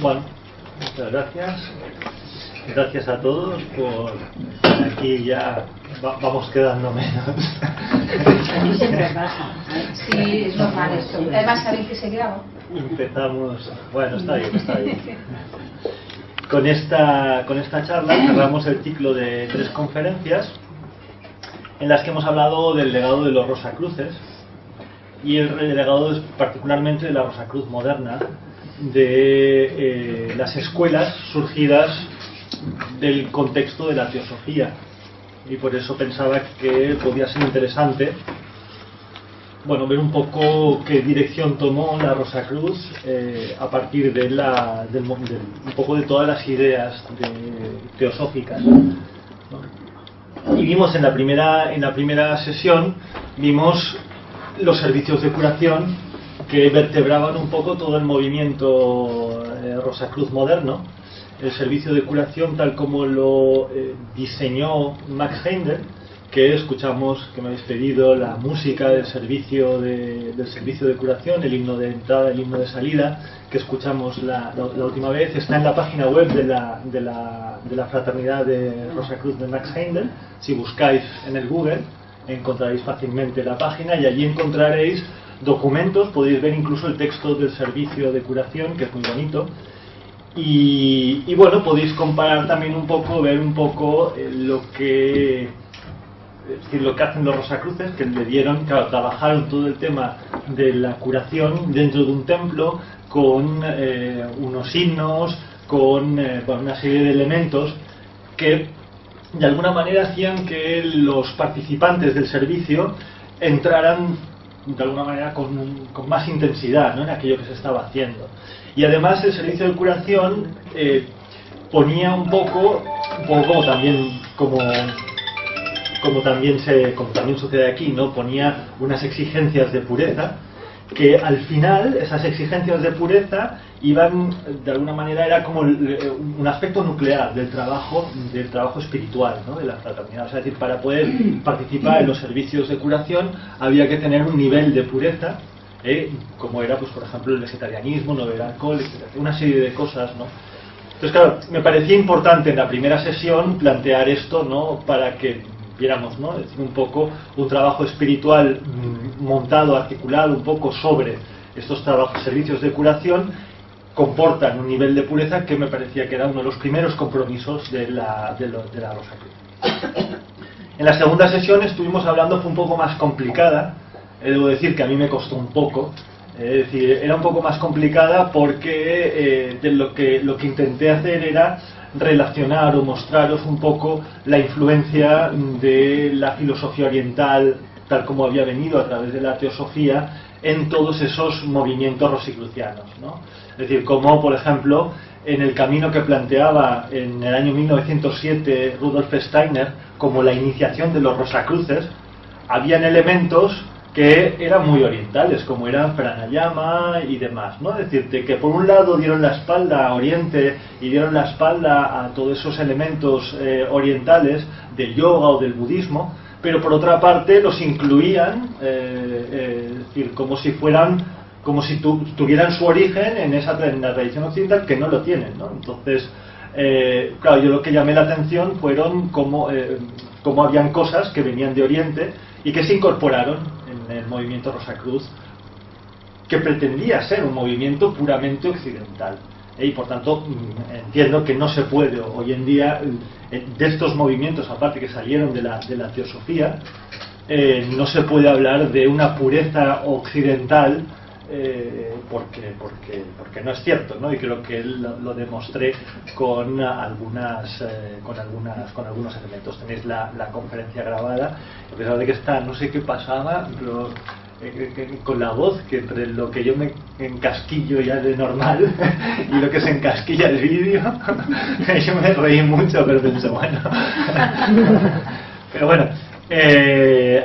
Bueno, muchas gracias. Gracias a todos por aquí ya vamos quedando menos. Aquí siempre pasa. Sí, es normal esto. Además, ¿sabéis que se graba? Empezamos. Bueno, está bien, está bien. Con esta charla cerramos el ciclo de 3 conferencias en las que hemos hablado del legado de los Rosacruces y el legado particularmente de la Rosacruz moderna, de las escuelas surgidas del contexto de la teosofía, y por eso pensaba que podía ser interesante ver un poco qué dirección tomó la Rosacruz a partir de un poco de todas las ideas teosóficas, ¿no? Y vimos en la primera sesión los servicios de curación que vertebraban un poco todo el movimiento Rosacruz moderno. El servicio de curación tal como lo diseñó Max Heindel, que escuchamos, que me habéis pedido la música del servicio de curación, el himno de entrada, el himno de salida, que escuchamos la última vez, está en la página web de la Fraternidad de Rosacruz de Max Heindel. Si buscáis en el Google encontraréis fácilmente la página y allí encontraréis documentos, podéis ver incluso el texto del servicio de curación, que es muy bonito. Y bueno, podéis comparar también un poco, ver un poco lo que hacen los Rosacruces, que le dieron, claro, trabajaron todo el tema de la curación dentro de un templo con unos himnos, con una serie de elementos que de alguna manera hacían que los participantes del servicio entraran de alguna manera con más intensidad, ¿no?, en aquello que se estaba haciendo. Y además el servicio de curación ponía un poco también como también sucede aquí, ¿no?, ponía unas exigencias de pureza que al final esas exigencias de pureza iban, de alguna manera, era como un aspecto nuclear del trabajo espiritual, ¿no?, de la fraternidad. O sea, es decir, para poder participar en los servicios de curación había que tener un nivel de pureza, como era, pues, por ejemplo, el vegetarianismo, no beber alcohol, etc., una serie de cosas, ¿no? Entonces, claro, me parecía importante en la primera sesión plantear esto, ¿no?, para que viéramos, ¿no?, es decir, un poco un trabajo espiritual montado, articulado un poco sobre estos servicios de curación, comportan un nivel de pureza que me parecía que era uno de los primeros compromisos de la Rosacruz. En la segunda sesión estuvimos hablando, fue un poco más complicada, debo decir que a mí me costó un poco, es decir, era un poco más complicada porque lo que intenté hacer era relacionar o mostraros un poco la influencia de la filosofía oriental, tal como había venido a través de la teosofía, en todos esos movimientos rosicrucianos, ¿no? Es decir, como por ejemplo en el camino que planteaba en el año 1907 Rudolf Steiner como la iniciación de los Rosacruces, habían elementos que eran muy orientales, como eran pranayama y demás, ¿no? Es decir, que por un lado dieron la espalda a Oriente y dieron la espalda a todos esos elementos orientales del yoga o del budismo, pero por otra parte los incluían, es decir, como si tuvieran su origen en la tradición occidental, que no lo tienen, ¿no? Entonces, claro, yo lo que llamé la atención fueron cómo habían cosas que venían de Oriente y que se incorporaron en el movimiento Rosacruz, que pretendía ser un movimiento puramente occidental, y por tanto entiendo que no se puede hoy en día, de estos movimientos aparte que salieron de la teosofía, no se puede hablar de una pureza occidental, porque no es cierto, ¿no? Y creo que lo demostré con algunos elementos. Tenéis la conferencia grabada, a pesar de que está, no sé qué pasaba, pero con la voz, que entre lo que yo me encasquillo ya de normal y lo que se encasquilla el vídeo, yo me reí mucho, pero pensé, bueno. Pero bueno,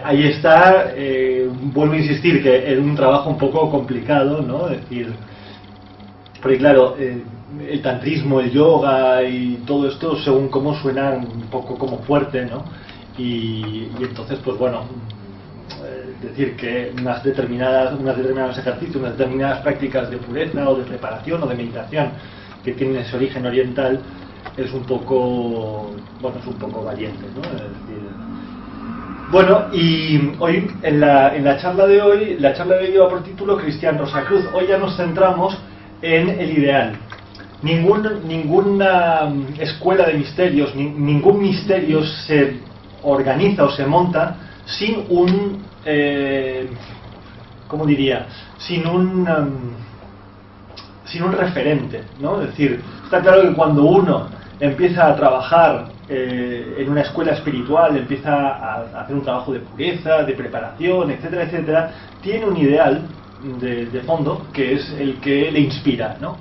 ahí está. Vuelvo a insistir que es un trabajo un poco complicado, ¿no? Es decir, porque claro, el tantrismo, el yoga y todo esto, según cómo suena, un poco como fuerte, ¿no? Y entonces, pues bueno, decir que unos determinados ejercicios, unas determinadas prácticas de pureza o de preparación o de meditación que tienen ese origen oriental, es un poco, bueno, es un poco valiente, ¿no? Es decir, bueno, y hoy, en la charla de hoy lleva por título Cristian Rosacruz. Hoy ya nos centramos en el ideal. Ninguna escuela de misterios, ningún misterio se organiza o se monta sin un, ¿cómo diría? Sin un referente, ¿no? Es decir, está claro que cuando uno empieza a trabajar en una escuela espiritual, empieza a hacer un trabajo de pureza, de preparación, etcétera, etcétera, tiene un ideal de fondo que es el que le inspira, ¿no?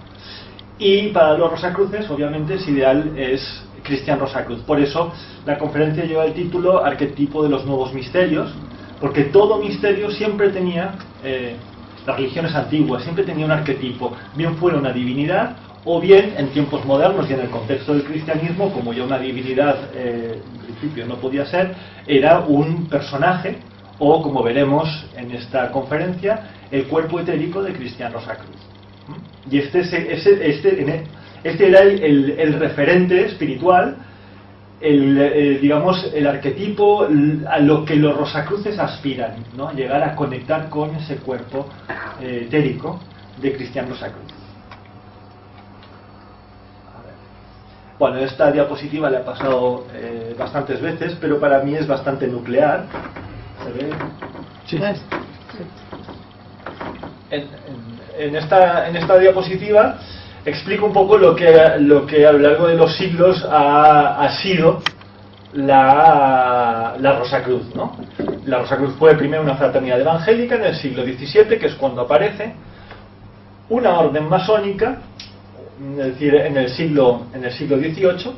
Y para los Rosacruces, obviamente, ese ideal es Cristian Rosacruz. Por eso la conferencia lleva el título Arquetipo de los Nuevos Misterios, porque todo misterio siempre tenía, las religiones antiguas siempre tenía un arquetipo, bien fuera una divinidad, o bien en tiempos modernos y en el contexto del cristianismo, como ya una divinidad en principio no podía ser, era un personaje, o como veremos en esta conferencia, el cuerpo etérico de Cristian Rosacruz. Y este era el referente espiritual, digamos, el arquetipo a lo que los Rosacruces aspiran, ¿no? Llegar a conectar con ese cuerpo etérico de Cristian Rosacruz. Bueno, esta diapositiva la he pasado bastantes veces, pero para mí es bastante nuclear. ¿Se ve? Sí. En esta diapositiva explico un poco lo que a lo largo de los siglos ha sido la Rosacruz, ¿no? La Rosacruz fue primero una fraternidad evangélica en el siglo XVII, que es cuando aparece una orden masónica, es decir, en el siglo XVIII,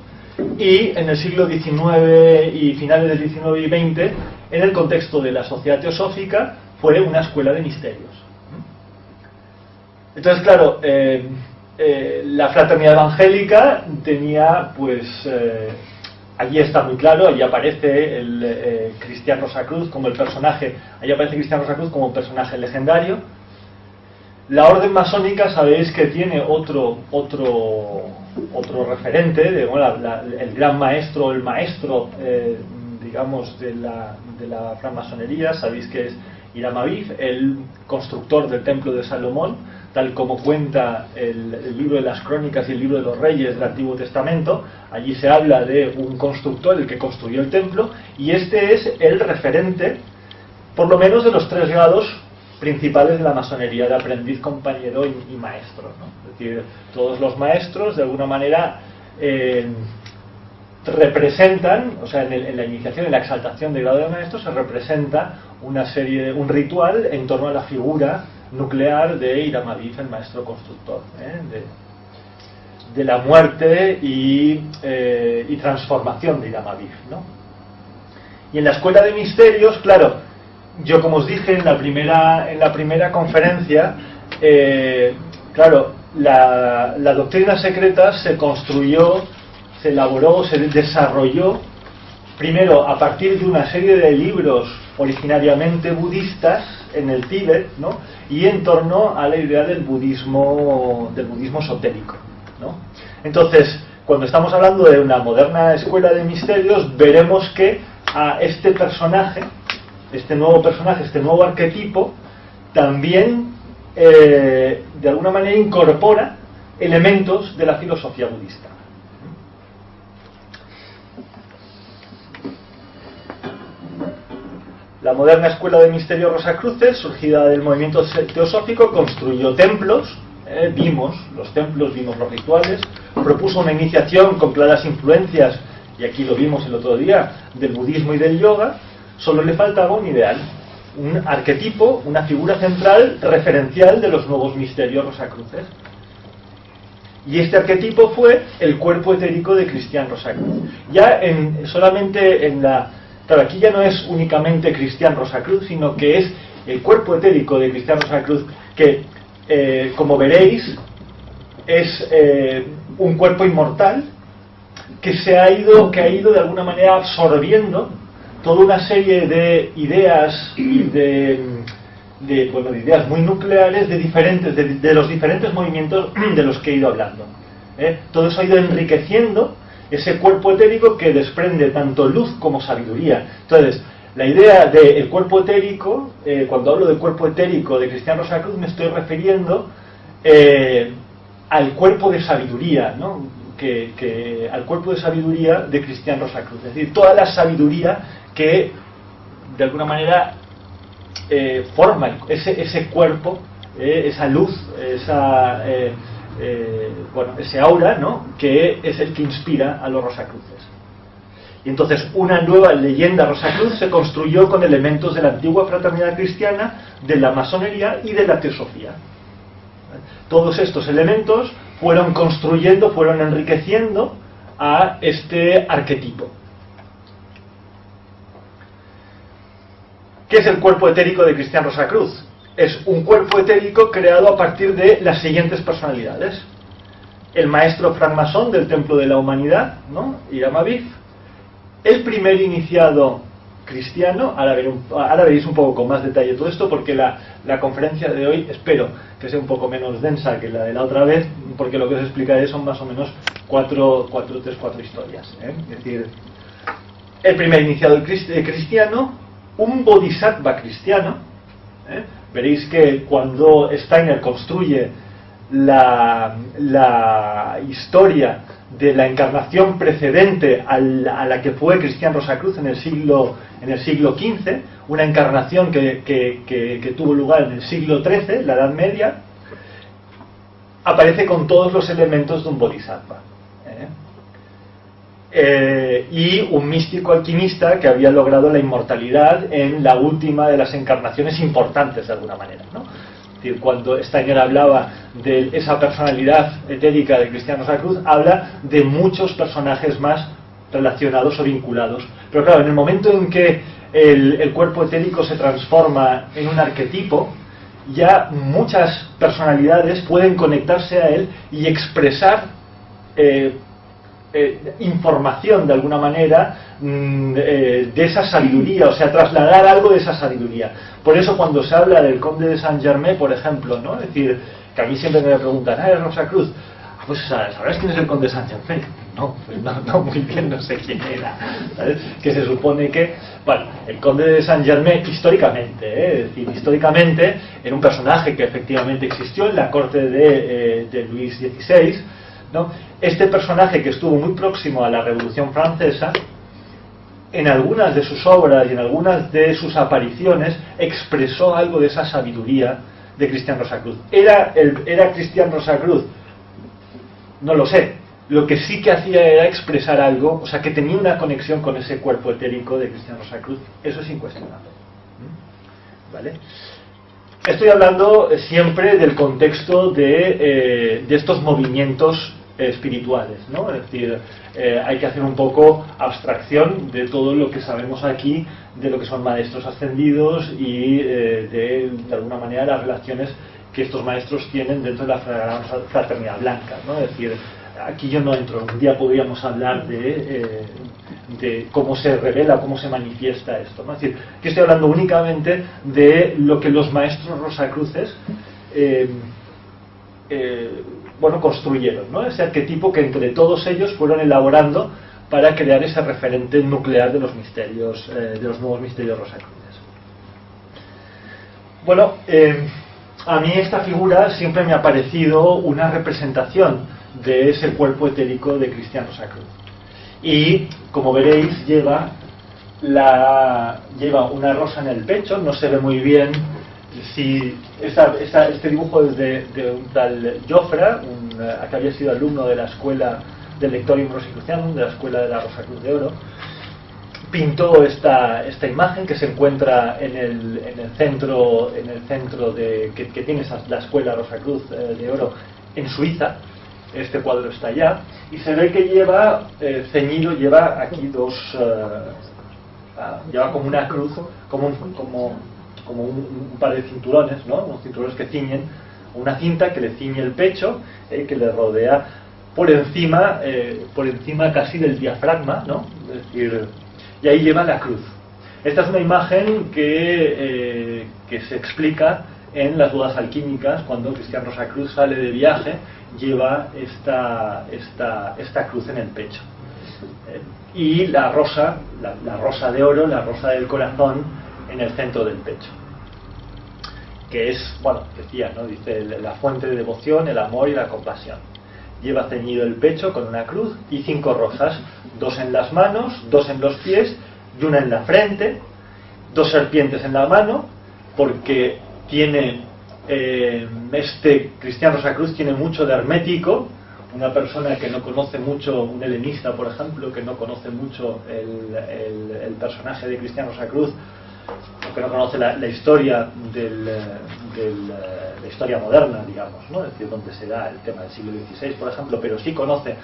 y en el siglo XIX y finales del XIX y XX, en el contexto de la sociedad teosófica, fue una escuela de misterios. Entonces, claro, la fraternidad evangélica tenía, pues, allí está muy claro, allí aparece el Cristian Rosacruz como el personaje, allí aparece Cristian Rosacruz como un personaje legendario. La orden masónica, sabéis que tiene otro referente, el gran maestro, el maestro, digamos, de la francmasonería, sabéis que es Hiram Aviv, el constructor del templo de Salomón, tal como cuenta el libro de las Crónicas y el libro de los Reyes del Antiguo Testamento. Allí se habla de un constructor, el que construyó el templo, y este es el referente, por lo menos, de los tres grados principales de la masonería, de aprendiz, compañero y maestro, ¿no? Es decir, todos los maestros, de alguna manera, representan, o sea, en la iniciación, en la exaltación de grado de maestro, se representa un ritual en torno a la figura nuclear de Hiram Aviv, el maestro constructor, de la muerte y transformación de Hiram Aviv, ¿no? Y en la escuela de misterios, claro, yo, como os dije en la primera conferencia, claro, la doctrina secreta se construyó, se elaboró, se desarrolló primero a partir de una serie de libros originariamente budistas en el Tíbet, ¿no? Y en torno a la idea del budismo esotérico, ¿no? Entonces, cuando estamos hablando de una moderna escuela de misterios, veremos que a este personaje, este nuevo arquetipo, también de alguna manera incorpora elementos de la filosofía budista. La moderna escuela de misterio Rosacruces, surgida del movimiento teosófico, construyó templos, vimos los templos, vimos los rituales, propuso una iniciación con claras influencias, y aquí lo vimos el otro día, del budismo y del yoga. Solo le faltaba un ideal, un arquetipo, una figura central referencial de los nuevos misterios Rosacruces. Y este arquetipo fue el cuerpo etérico de Cristian Rosacruz. Ya solamente en la... Claro, aquí ya no es únicamente Cristian Rosacruz, sino que es el cuerpo etérico de Cristian Rosacruz, que, como veréis, es un cuerpo inmortal que ha ido de alguna manera absorbiendo toda una serie de ideas y de ideas muy nucleares de los diferentes movimientos de los que he ido hablando. Todo eso ha ido enriqueciendo ese cuerpo etérico que desprende tanto luz como sabiduría. Entonces, la idea del cuerpo etérico, cuando hablo del cuerpo etérico de Cristian Rosacruz, me estoy refiriendo al cuerpo de sabiduría, ¿no? Al cuerpo de sabiduría de Cristian Rosacruz. Es decir, toda la sabiduría que, de alguna manera, forma ese cuerpo, esa luz, ese aura, ¿no? Que es el que inspira a los Rosacruces. Y entonces una nueva leyenda Rosacruz se construyó con elementos de la antigua fraternidad cristiana, de la masonería y de la teosofía. Todos estos elementos fueron construyendo, fueron enriqueciendo a este arquetipo. ¿Qué es el cuerpo etérico de Cristian Rosacruz? Es un cuerpo etérico creado a partir de las siguientes personalidades: el maestro francmasón del Templo de la Humanidad, ¿no? Hiram Aviv, el primer iniciado cristiano. Ahora veréis un poco con más detalle todo esto, porque la conferencia de hoy espero que sea un poco menos densa que la de la otra vez, porque lo que os explicaré son más o menos cuatro historias, Es decir, el primer iniciado cristiano, un bodhisattva cristiano. Veréis que cuando Steiner construye la historia de la encarnación precedente a la que fue Cristian Rosacruz en el siglo XV, una encarnación que tuvo lugar en el siglo XIII, la Edad Media, aparece con todos los elementos de un bodhisattva. Y un místico alquimista que había logrado la inmortalidad en la última de las encarnaciones importantes, de alguna manera, ¿no? Es decir, cuando Steiner hablaba de esa personalidad etérica de Cristian Rosacruz, habla de muchos personajes más relacionados o vinculados. Pero claro, en el momento en que el cuerpo etérico se transforma en un arquetipo, ya muchas personalidades pueden conectarse a él y expresar información de alguna manera de esa sabiduría, o sea, trasladar algo de esa sabiduría. Por eso cuando se habla del conde de Saint-Germain, por ejemplo, ¿no? Es decir, que a mí siempre me preguntan, ¿es Rosacruz? Pues ¿sabrás quién es el conde de Saint-Germain? No, muy bien, no sé quién era, ¿sabes? Que se supone que, bueno, el conde de Saint-Germain históricamente, es decir, históricamente era un personaje que efectivamente existió en la corte de Luis XVI, ¿no? Este personaje, que estuvo muy próximo a la Revolución Francesa, en algunas de sus obras y en algunas de sus apariciones expresó algo de esa sabiduría de Cristian Rosacruz. ¿Era Cristian Rosacruz? No lo sé. Lo que sí que hacía era expresar algo, o sea, que tenía una conexión con ese cuerpo etérico de Cristian Rosacruz. Eso es incuestionable. ¿Vale? Estoy hablando siempre del contexto de estos movimientos espirituales, ¿no? Es decir, hay que hacer un poco abstracción de todo lo que sabemos aquí, de lo que son maestros ascendidos y de alguna manera las relaciones que estos maestros tienen dentro de la fraternidad blanca, ¿no? Es decir, aquí yo no entro. Un día podríamos hablar de cómo se revela, cómo se manifiesta esto, ¿no? Es decir, que estoy hablando únicamente de lo que los maestros rosacruces construyeron, ¿no? Ese arquetipo que entre todos ellos fueron elaborando para crear ese referente nuclear de los misterios, de los nuevos misterios rosacruces. Bueno, a mí esta figura siempre me ha parecido una representación de ese cuerpo etérico de Cristian Rosacruz. Y, como veréis, lleva una rosa en el pecho. No se ve muy bien si este dibujo es de un tal Jofra, que había sido alumno de la escuela del Lectorium Rosicrucianum, de la escuela de la Rosacruz de Oro. Pintó esta imagen que se encuentra en el centro que tiene la escuela Rosacruz de Oro en Suiza. Este cuadro está allá y se ve que lleva ceñido, lleva aquí lleva como una cruz, como un par de cinturones, ¿no? Unos cinturones que ciñen, una cinta que le ciñe el pecho, que le rodea por encima casi del diafragma, ¿no? Es decir, y ahí lleva la cruz. Esta es una imagen que se explica en las bodas alquímicas, cuando Cristian Rosacruz sale de viaje, lleva esta cruz en el pecho. Y la rosa, la rosa de oro, la rosa del corazón, en el centro del pecho. Que es, bueno, decía, ¿no? Dice, la fuente de devoción, el amor y la compasión. Lleva ceñido el pecho con una cruz y 5 rosas, 2 en las manos, 2 en los pies y una en la frente, 2 serpientes en la mano, porque tiene, Cristián Rosacruz tiene mucho de hermético. Una persona que no conoce mucho, un helenista por ejemplo, que no conoce mucho el personaje de Cristián Rosacruz, que no conoce la historia la historia moderna, digamos, ¿no? Es decir, donde se da el tema del siglo XVI, por ejemplo, pero sí conoce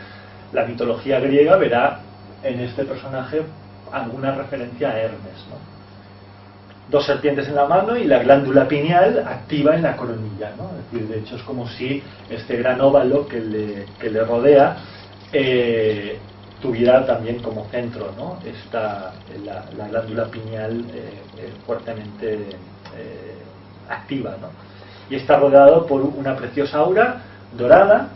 la mitología griega, verá en este personaje alguna referencia a Hermes, ¿no? 2 serpientes en la mano y la glándula pineal activa en la coronilla, ¿no? Es decir, de hecho es como si este gran óvalo que le rodea tuviera también como centro, ¿no? La glándula pineal fuertemente activa, ¿no? Y está rodeado por una preciosa aura dorada,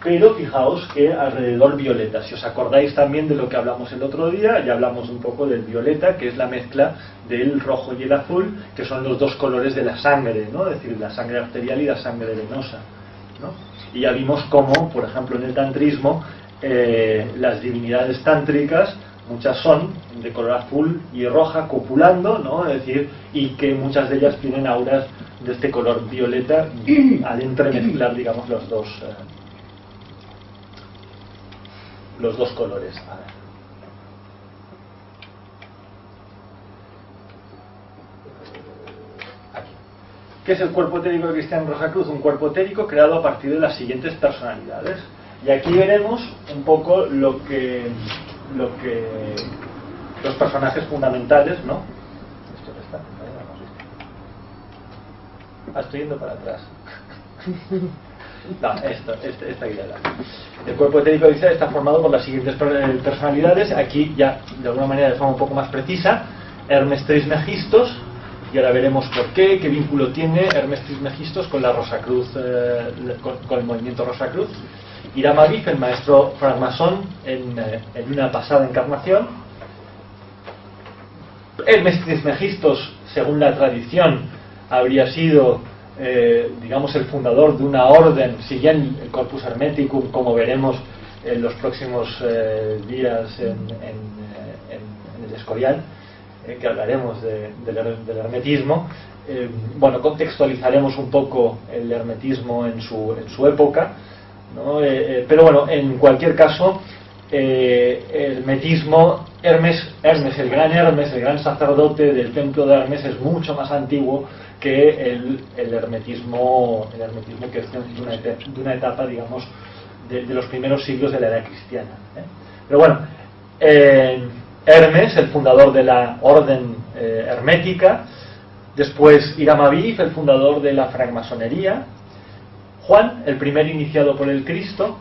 pero fijaos que alrededor violeta. Si os acordáis también de lo que hablamos el otro día, ya hablamos un poco del violeta, que es la mezcla del rojo y el azul, que son los 2 colores de la sangre, ¿no? Es decir, la sangre arterial y la sangre venosa, ¿no? Y ya vimos cómo, por ejemplo, en el tantrismo, las divinidades tántricas, muchas son de color azul y roja copulando, ¿no? Es decir, y que muchas de ellas tienen auras de este color violeta al entremezclar, digamos, los dos colores. A ver. Aquí. ¿Qué es el cuerpo etérico de Cristián Rosacruz? Un cuerpo etérico creado a partir de las siguientes personalidades. Y aquí veremos un poco lo que los personajes fundamentales, ¿no? Esto que está, estoy yendo para atrás. No, esta idea. El cuerpo etérico dice está formado por las siguientes personalidades. Aquí ya de alguna manera de forma un poco más precisa: Hermes Trismegistos, y ahora veremos por qué vínculo tiene Hermes Trismegistos con la Rosacruz, con el movimiento Rosacruz. Hiram Abiff, el maestro francmasón en una pasada encarnación. Hermes Trismegistos, según la tradición, habría sido digamos el fundador de una orden, siguiendo el Corpus Hermeticum, como veremos en los próximos días en el Escorial, que hablaremos del hermetismo. Bueno, contextualizaremos un poco el hermetismo en su época, ¿no? Pero bueno, en cualquier caso, hermetismo, Hermes, el gran sacerdote del templo de Hermes, es mucho más antiguo que el hermetismo que es de una etapa, digamos, de los primeros siglos de la era cristiana, ¿eh? Pero bueno, Hermes, el fundador de la orden hermética. Después Hiram Abiff, el fundador de la francmasonería. Juan, el primer iniciado por el Cristo.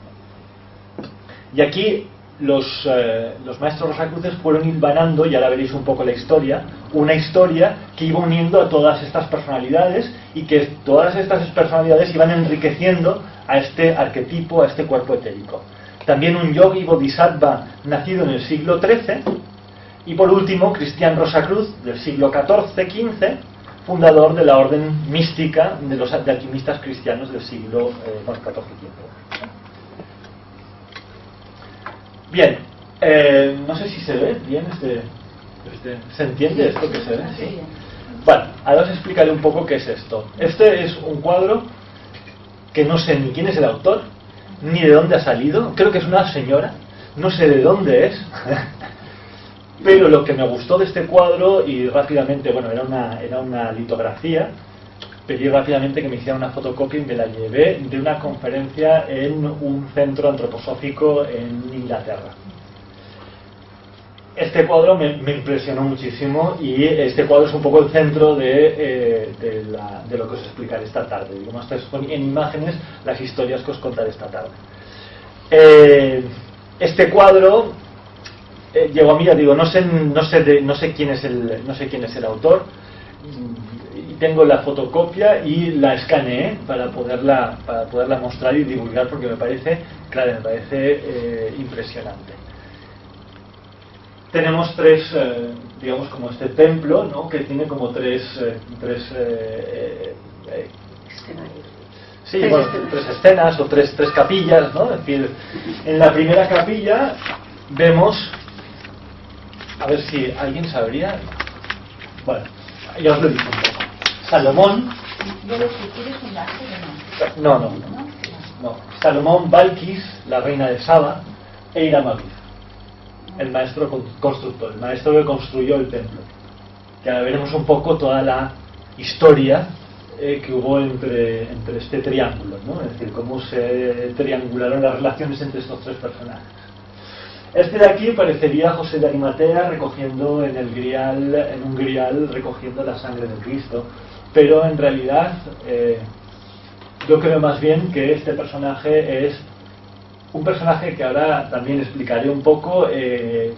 Y aquí los maestros rosacruces fueron hilvanando, y ahora veréis un poco la historia, una historia que iba uniendo a todas estas personalidades, y que todas estas personalidades iban enriqueciendo a este arquetipo, a este cuerpo etérico. También un yogi bodhisattva nacido en el siglo XIII, y por último Cristián Rosacruz, del siglo XIV-XV, fundador de la orden mística de los alquimistas cristianos del siglo XIV-XV. Bien, no sé si se ve bien ¿se entiende esto que se ve? Sí. Bueno, ahora os explicaré un poco qué es esto. Este es un cuadro que no sé ni quién es el autor, ni de dónde ha salido. Creo que es una señora, no sé de dónde es. Pero lo que me gustó de este cuadro, y rápidamente, bueno, era una litografía, pedí rápidamente que me hiciera una fotocopia y me la llevé de una conferencia en un centro antroposófico en Inglaterra. Este cuadro me impresionó muchísimo, y este cuadro es un poco el centro de lo que os explicaré esta tarde. Digamos, en imágenes las historias que os contaré esta tarde. Este cuadro llegó a mí, ya digo, no sé quién es el autor, tengo la fotocopia y la escaneé para poderla mostrar y divulgar, porque me parece, claro, me parece impresionante. Tenemos tres, digamos, como este templo, ¿no?, que tiene como tres sí, bueno, tres escenas o tres capillas, ¿no? Es decir, en la primera capilla vemos, a ver si alguien sabría, bueno, ya os lo digo un poco. Salomón. ¿Quieres un láser o no? No. Salomón, Balquis, la reina de Saba, e Hiram Abiv, el maestro constructor, el maestro que construyó el templo. Que ahora veremos un poco toda la historia que hubo entre este triángulo, ¿no? Es decir, cómo se triangularon las relaciones entre estos tres personajes. Este de aquí parecería José de Arimatea recogiendo en un grial recogiendo la sangre de Cristo, pero en realidad yo creo más bien que este personaje es un personaje que ahora también explicaré un poco.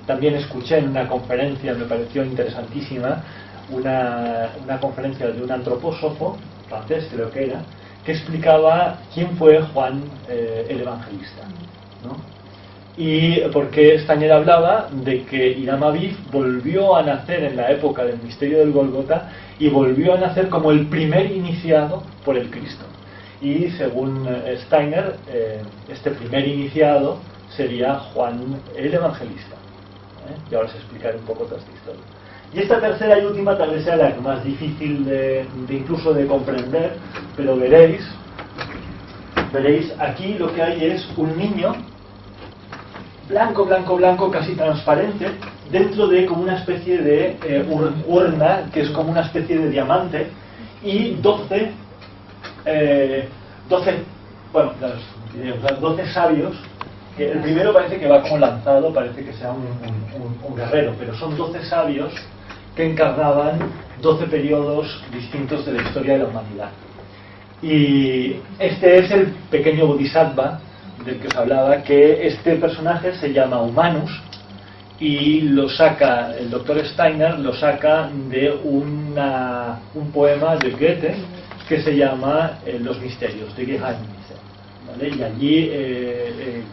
También escuché en una conferencia, me pareció interesantísima, una conferencia de un antropósofo francés, creo que era, que explicaba quién fue Juan el Evangelista, ¿no? Y porque Steiner hablaba de que Hiram Abiv volvió a nacer en la época del misterio del Gólgota y volvió a nacer como el primer iniciado por el Cristo. Y según Steiner, este primer iniciado sería Juan el Evangelista. Y ahora os explicaré un poco toda esta historia. Y esta tercera y última tal vez sea la más difícil de incluso de comprender, pero veréis aquí lo que hay es un niño blanco, casi transparente, dentro de como una especie de urna, que es como una especie de diamante, y 12 sabios, que el primero parece que va como lanzado, parece que sea un guerrero, pero son 12 sabios que encarnaban 12 periodos distintos de la historia de la humanidad. Y este es el pequeño bodhisattva del que os hablaba, que este personaje se llama Humanus, y lo saca, el doctor Steiner lo saca de un poema de Goethe que se llama Los Misterios, de Geheimnisse, ¿vale? Y allí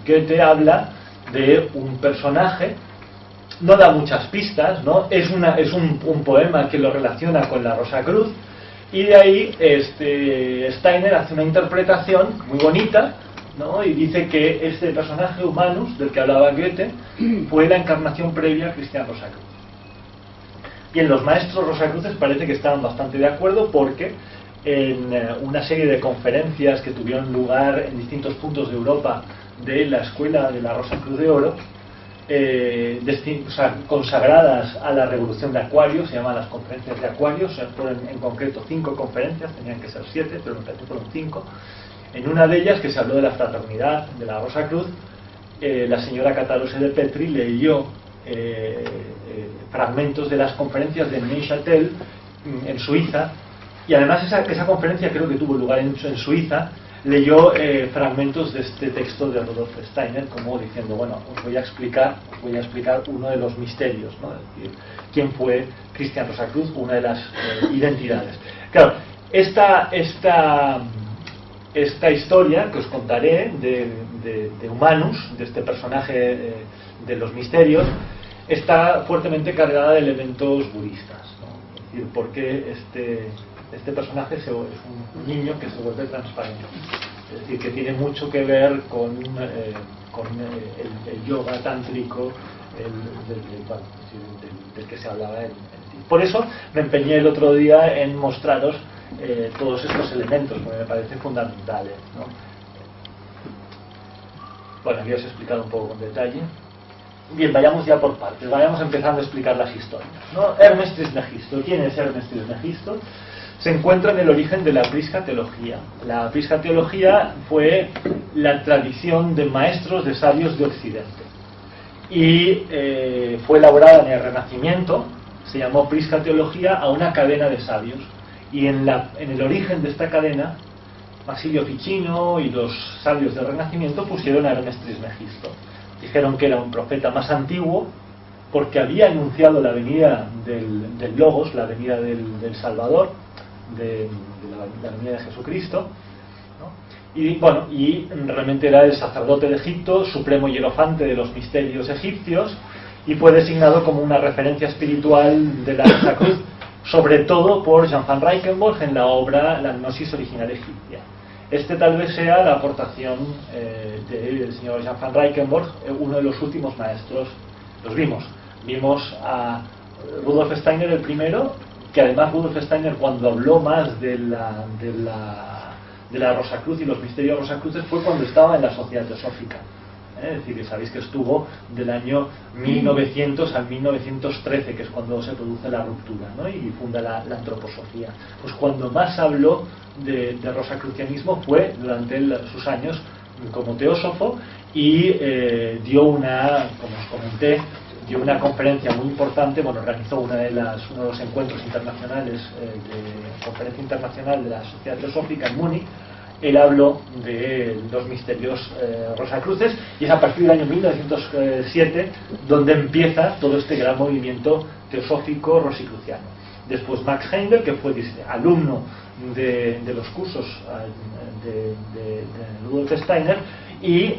Goethe habla de un personaje, no da muchas pistas, ¿no? Es un poema que lo relaciona con la Rosa Cruz, y de ahí Steiner hace una interpretación muy bonita, ¿no? Y dice que este personaje Humanus, del que hablaba Goethe, fue la encarnación previa a Cristian Rosacruz. Bien, los maestros Rosacruces parece que estaban bastante de acuerdo, porque en una serie de conferencias que tuvieron lugar en distintos puntos de Europa de la escuela de la Rosa Cruz de Oro, consagradas a la revolución de Acuario, se llaman las conferencias de Acuario, fueron en concreto 5 conferencias, tenían que ser 7, pero me parece que fueron 5. En una de ellas, que se habló de la fraternidad de la Rosa Cruz, la señora Catarose de Petri leyó fragmentos de las conferencias de Neuchâtel en Suiza, y además esa conferencia creo que tuvo lugar en Suiza. Leyó fragmentos de este texto de Rudolf Steiner, como diciendo, bueno, os voy a explicar uno de los misterios, ¿no? Es decir, quién fue Cristian Rosacruz, una de las identidades. Claro, esta historia que os contaré de Humanus, de este personaje de los misterios, está fuertemente cargada de elementos budistas, ¿no? Es decir, porque este personaje es un niño que se vuelve transparente, es decir, que tiene mucho que ver con el yoga tántrico del que se hablaba en ti. Por eso me empeñé el otro día en mostraros todos estos elementos, porque me parecen fundamentales, ¿no? Bueno, aquí os he explicado un poco con detalle. Bien, vayamos ya por partes, vayamos empezando a explicar las historias, ¿no? Hermes Trismegisto. ¿Quién es Hermes Trismegisto? Se encuentra en el origen de la priscateología. La priscateología fue la tradición de maestros de sabios de Occidente, y fue elaborada en el Renacimiento. Se llamó priscateología a una cadena de sabios, y en el origen de esta cadena, Basilio Ficino y los sabios del Renacimiento pusieron a Hermes Trismegisto. Dijeron que era un profeta más antiguo, porque había anunciado la venida del Logos, la venida del Salvador, de la venida de Jesucristo, ¿no? Y bueno, y realmente era el sacerdote de Egipto, supremo hierofante de los misterios egipcios, y fue designado como una referencia espiritual de la Rosa Cruz, sobre todo por Jan van Reichenborch en la obra La Gnosis original egipcia. Este tal vez sea la aportación del señor Jan van Reichenborch, uno de los últimos maestros. Los vimos a Rudolf Steiner el primero, que además Rudolf Steiner, cuando habló más de la Rosacruz y los misterios rosacruces, fue cuando estaba en la Sociedad Teosófica. Es decir, que sabéis que estuvo del año 1900 al 1913, que es cuando se produce la ruptura, ¿no? Y funda la antroposofía. Pues cuando más habló de rosacrucianismo fue durante sus años como teósofo, y dio una, como os comenté, dio una conferencia muy importante. Bueno, organizó uno de los encuentros internacionales de conferencia internacional de la Sociedad Teosófica en Múnich. Él habló de los misterios rosacruces, y es a partir del año 1907 donde empieza todo este gran movimiento teosófico rosicruciano. Después Max Heindel, que fue alumno de los cursos de Rudolf Steiner, y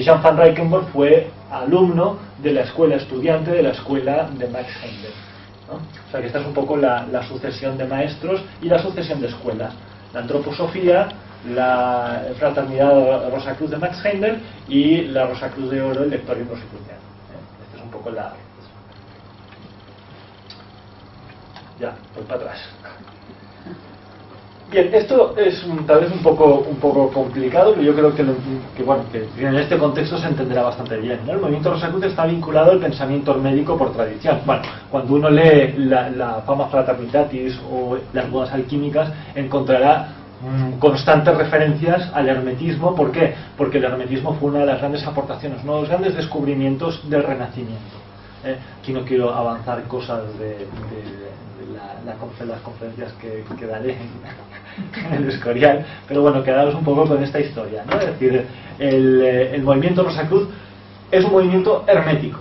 Jan van Reichenborch fue alumno de la escuela, estudiante de la escuela de Max Heindel, ¿no? O sea que esta es un poco la sucesión de maestros y la sucesión de escuelas: la antroposofía, la fraternidad Rosacruz de Max Heindel y la Rosacruz de Oro, el Lectorium Rosicruciano. Esta es un poco la... Ya, voy para atrás. Bien, esto es tal vez un poco complicado, pero yo creo que en este contexto se entenderá bastante bien, ¿no? El movimiento Rosacruz está vinculado al pensamiento hermético por tradición. Bueno, cuando uno lee la Fama Fraternitatis o las Bodas Alquímicas, encontrará constantes referencias al hermetismo. ¿Por qué? Porque el hermetismo fue una de las grandes aportaciones, uno de los grandes descubrimientos del Renacimiento. Aquí no quiero avanzar cosas de las conferencias que daré en el Escorial, pero bueno, quedaros un poco con esta historia, ¿no? Es decir, el movimiento Rosacruz es un movimiento hermético,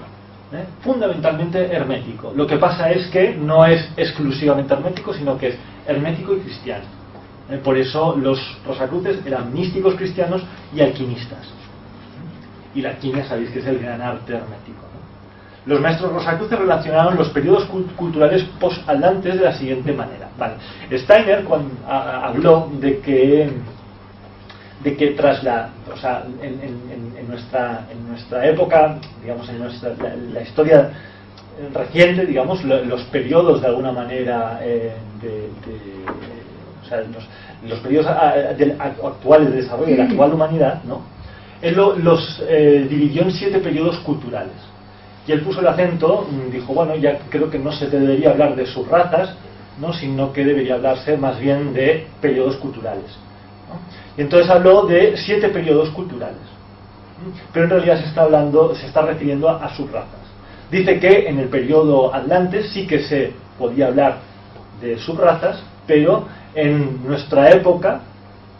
fundamentalmente hermético. Lo que pasa es que no es exclusivamente hermético, sino que es hermético y cristiano. Por eso los rosacruces eran místicos cristianos y alquimistas. Y la alquimia sabéis que es el gran arte hermético, ¿no? Los maestros rosacruces relacionaron los periodos culturales post-atlantes de la siguiente manera. Vale. Steiner habló de que tras en nuestra época, digamos, en la historia reciente, digamos, los periodos de alguna manera los periodos actuales de desarrollo de la actual humanidad, ¿no? Él los dividió en 7 periodos culturales, y él puso el acento, dijo, bueno, ya creo que no se debería hablar de subrazas, ¿no? Sino que debería hablarse más bien de periodos culturales, ¿no? Y entonces habló de 7 periodos culturales, pero en realidad se está refiriendo a subrazas. Dice que en el periodo Atlantes sí que se podía hablar de subrazas, pero en nuestra época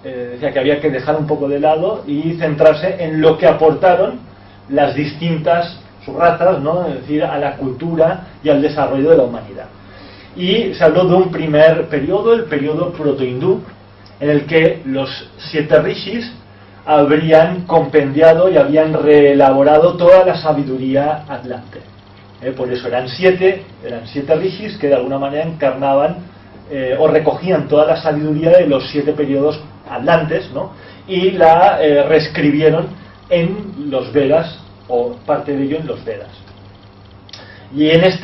decía que había que dejar un poco de lado y centrarse en lo que aportaron las distintas subrazas, ¿no? Es decir, a la cultura y al desarrollo de la humanidad. Y se habló de un primer periodo, el periodo proto-hindú, en el que los 7 rishis habrían compendiado y habían reelaborado toda la sabiduría atlante. Por eso eran 7 rishis que de alguna manera encarnaban o recogían toda la sabiduría de los 7 periodos atlantes, ¿no? Y la reescribieron en los Vedas, o parte de ello en los Vedas. Y en los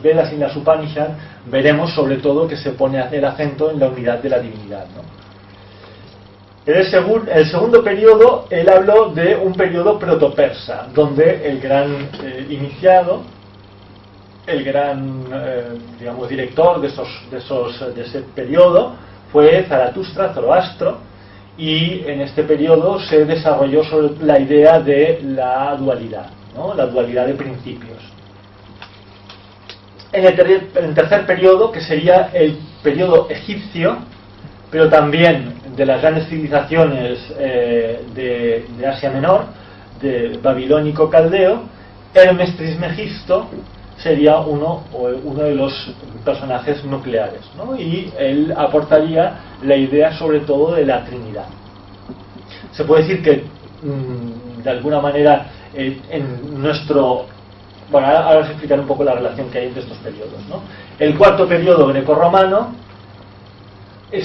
Vedas y en las Upanishads veremos sobre todo que se pone el acento en la unidad de la divinidad, ¿no? El segundo periodo, él habló de un periodo protopersa, donde el gran iniciado, el gran digamos director de ese periodo fue Zaratustra, Zoroastro, y en este periodo se desarrolló sobre la idea de la dualidad, ¿no? La dualidad de principios. En el tercer periodo, que sería el periodo egipcio, pero también de las grandes civilizaciones de Asia Menor, de babilónico caldeo, Hermes Trismegisto sería uno de los personajes nucleares, ¿no? Y él aportaría la idea sobre todo de la Trinidad. Se puede decir que de alguna manera en nuestro... Bueno, ahora os explicaré un poco la relación que hay entre estos periodos, ¿no? El cuarto periodo grecorromano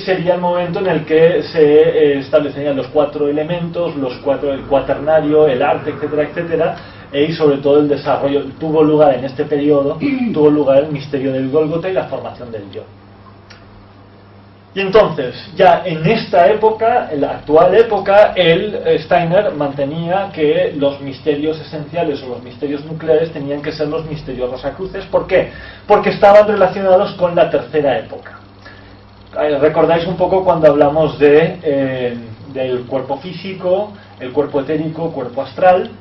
sería el momento en el que se establecerían los 4 elementos, el cuaternario, el arte, etcétera, etcétera, y sobre todo el desarrollo. Tuvo lugar en este periodo, tuvo lugar el misterio del Gólgota y la formación del yo. Y entonces, ya en esta época, en la actual época, Steiner mantenía que los misterios esenciales o los misterios nucleares tenían que ser los misterios rosacruces. ¿Por qué? Porque estaban relacionados con la tercera época. ¿Recordáis un poco cuando hablamos del cuerpo físico, el cuerpo etérico, cuerpo astral?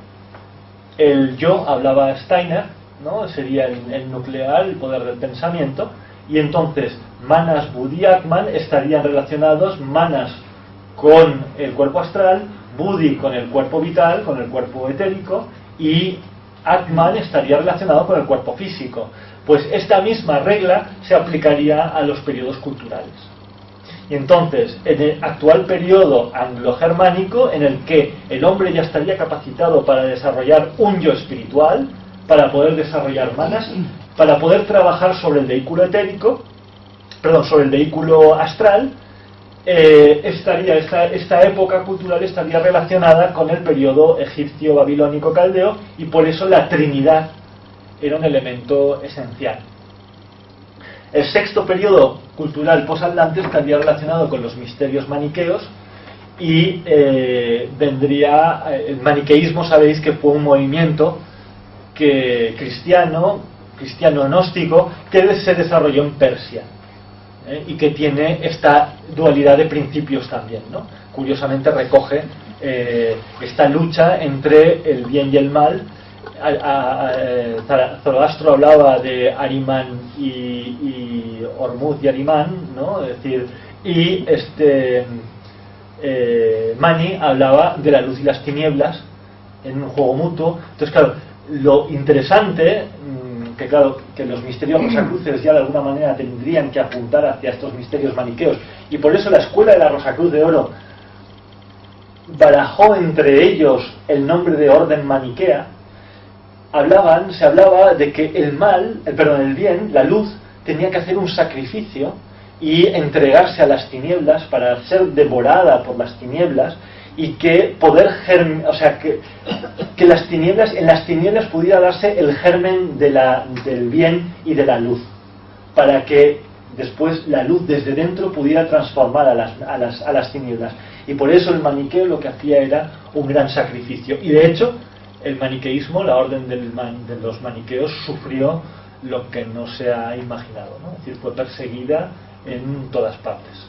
El yo, hablaba Steiner, ¿no? Sería el nuclear, el poder del pensamiento. Y entonces Manas, Buddhi, Atman estarían relacionados, Manas con el cuerpo astral, Buddhi con el cuerpo vital, con el cuerpo etérico, y Atman estaría relacionado con el cuerpo físico. Pues esta misma regla se aplicaría a los periodos culturales. Y entonces, en el actual periodo anglo-germánico, en el que el hombre ya estaría capacitado para desarrollar un yo espiritual, para poder desarrollar manas, para poder trabajar sobre el vehículo etérico, sobre el vehículo astral, esta época cultural estaría relacionada con el periodo egipcio, babilónico, caldeo, y por eso la Trinidad era un elemento esencial. El sexto periodo cultural posatlante estaría relacionado con los misterios maniqueos y vendría el maniqueísmo. Sabéis que fue un movimiento cristiano gnóstico que se desarrolló en Persia, y que tiene esta dualidad de principios también, ¿no? Curiosamente recoge esta lucha entre el bien y el mal. Zoroastro hablaba de Ahriman y Ormuzd y Ahriman, ¿no? Es decir, y Mani hablaba de la luz y las tinieblas en un juego mutuo. Entonces, claro, lo interesante, que los misterios rosacruces ya de alguna manera tendrían que apuntar hacia estos misterios maniqueos, y por eso la escuela de la Rosacruz de Oro barajó entre ellos el nombre de orden maniquea. Se hablaba de que el bien, la luz, tenía que hacer un sacrificio y entregarse a las tinieblas para ser devorada por las tinieblas, y que que las tinieblas, en las tinieblas pudiera darse el germen del bien y de la luz, para que después la luz desde dentro pudiera transformar a las tinieblas. Y por eso el maniqueo lo que hacía era un gran sacrificio. Y de hecho, el maniqueísmo, la orden de los maniqueos, sufrió lo que no se ha imaginado, ¿no? Es decir, fue perseguida en todas partes.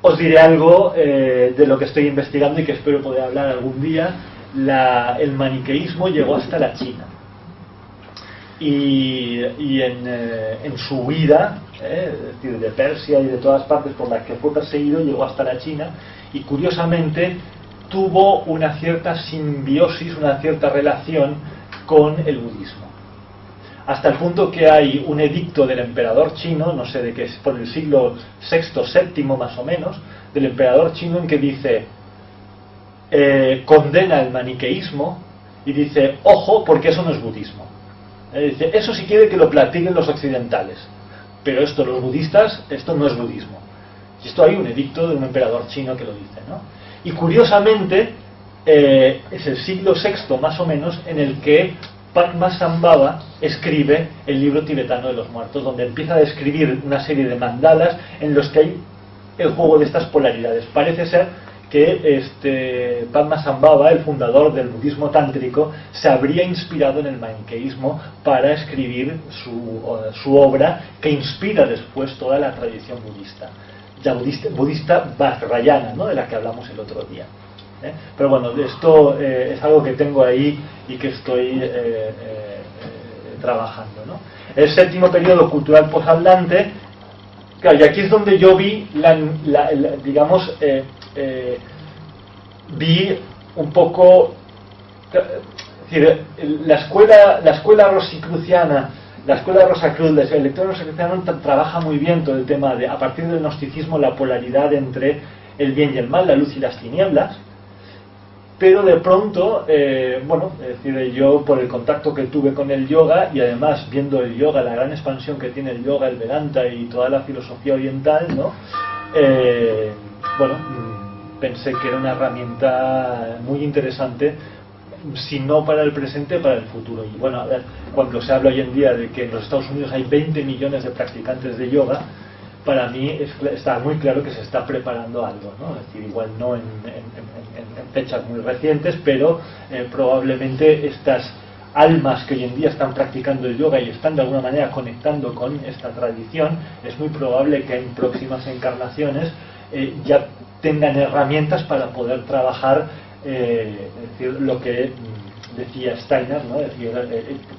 Os diré algo de lo que estoy investigando y que espero poder hablar algún día. El maniqueísmo llegó hasta la China. Y en su huida, es decir, de Persia y de todas partes por las que fue perseguido, llegó hasta la China, y curiosamente tuvo una cierta simbiosis, una cierta relación con el budismo. Hasta el punto que hay un edicto del emperador chino, no sé de qué es, por el siglo VI, VII más o menos, del emperador chino, en que dice, condena el maniqueísmo y dice, ojo, porque eso no es budismo. Dice, eso sí quiere que lo platiquen los occidentales, pero los budistas, esto no es budismo. Y esto hay un edicto de un emperador chino que lo dice, ¿no? Y curiosamente, es el siglo VI más o menos en el que Padmasambhava escribe el libro tibetano de los muertos, donde empieza a describir una serie de mandalas en los que hay el juego de estas polaridades. Parece ser que Padmasambhava, el fundador del budismo tántrico, se habría inspirado en el maniqueísmo para escribir su obra, que inspira después toda la tradición budista, la budista Vajrayana, ¿no?, de la que hablamos el otro día. Pero bueno, esto es algo que tengo ahí y que estoy trabajando, ¿no? El séptimo periodo cultural posatlante, claro, y aquí es donde yo vi vi un poco, Es decir, la escuela rosicruciana, la escuela Rosacruz, el lector rosacruciano trabaja muy bien todo el tema de, a partir del gnosticismo, la polaridad entre el bien y el mal, la luz y las tinieblas. Pero de pronto, bueno, es decir, yo por el contacto que tuve con el yoga y además viendo el yoga, la gran expansión que tiene el yoga, el Vedanta y toda la filosofía oriental, ¿no? Bueno, pensé que era una herramienta muy interesante, si no para el presente, para el futuro. Y bueno, a ver, cuando se habla hoy en día de que en los Estados Unidos hay 20 millones de practicantes de yoga, para mí está muy claro que se está preparando algo, ¿no? Es decir, igual no en fechas muy recientes, pero probablemente estas almas que hoy en día están practicando el yoga y están de alguna manera conectando con esta tradición, es muy probable que en próximas encarnaciones ya tengan herramientas para poder trabajar, es decir, lo que decía Steiner, ¿no? Es decir,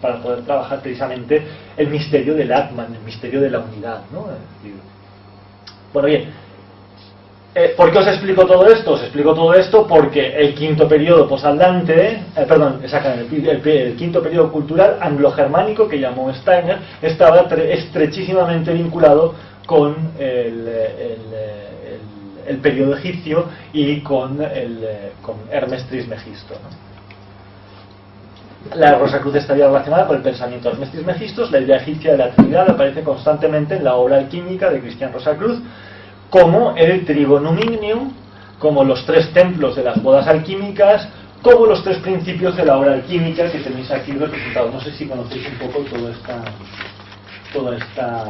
para poder trabajar precisamente el misterio del Atman, el misterio de la unidad, ¿no? Es decir, bueno, bien, ¿por qué os explico todo esto? Os explico todo esto porque el quinto periodo posaldante, el quinto periodo cultural anglo-germánico que llamó Steiner, estaba estrechísimamente vinculado con el periodo egipcio y con Hermes Trismegisto, ¿no? La Rosacruz estaría relacionada con el pensamiento de Hermes Trismegisto. La idea egipcia de la Trinidad aparece constantemente en la obra alquímica de Cristian Rosacruz, como el Trigonuminium, como los 3 templos de las bodas alquímicas, como los 3 principios de la obra alquímica que tenéis aquí representados. No sé si conocéis un poco toda esta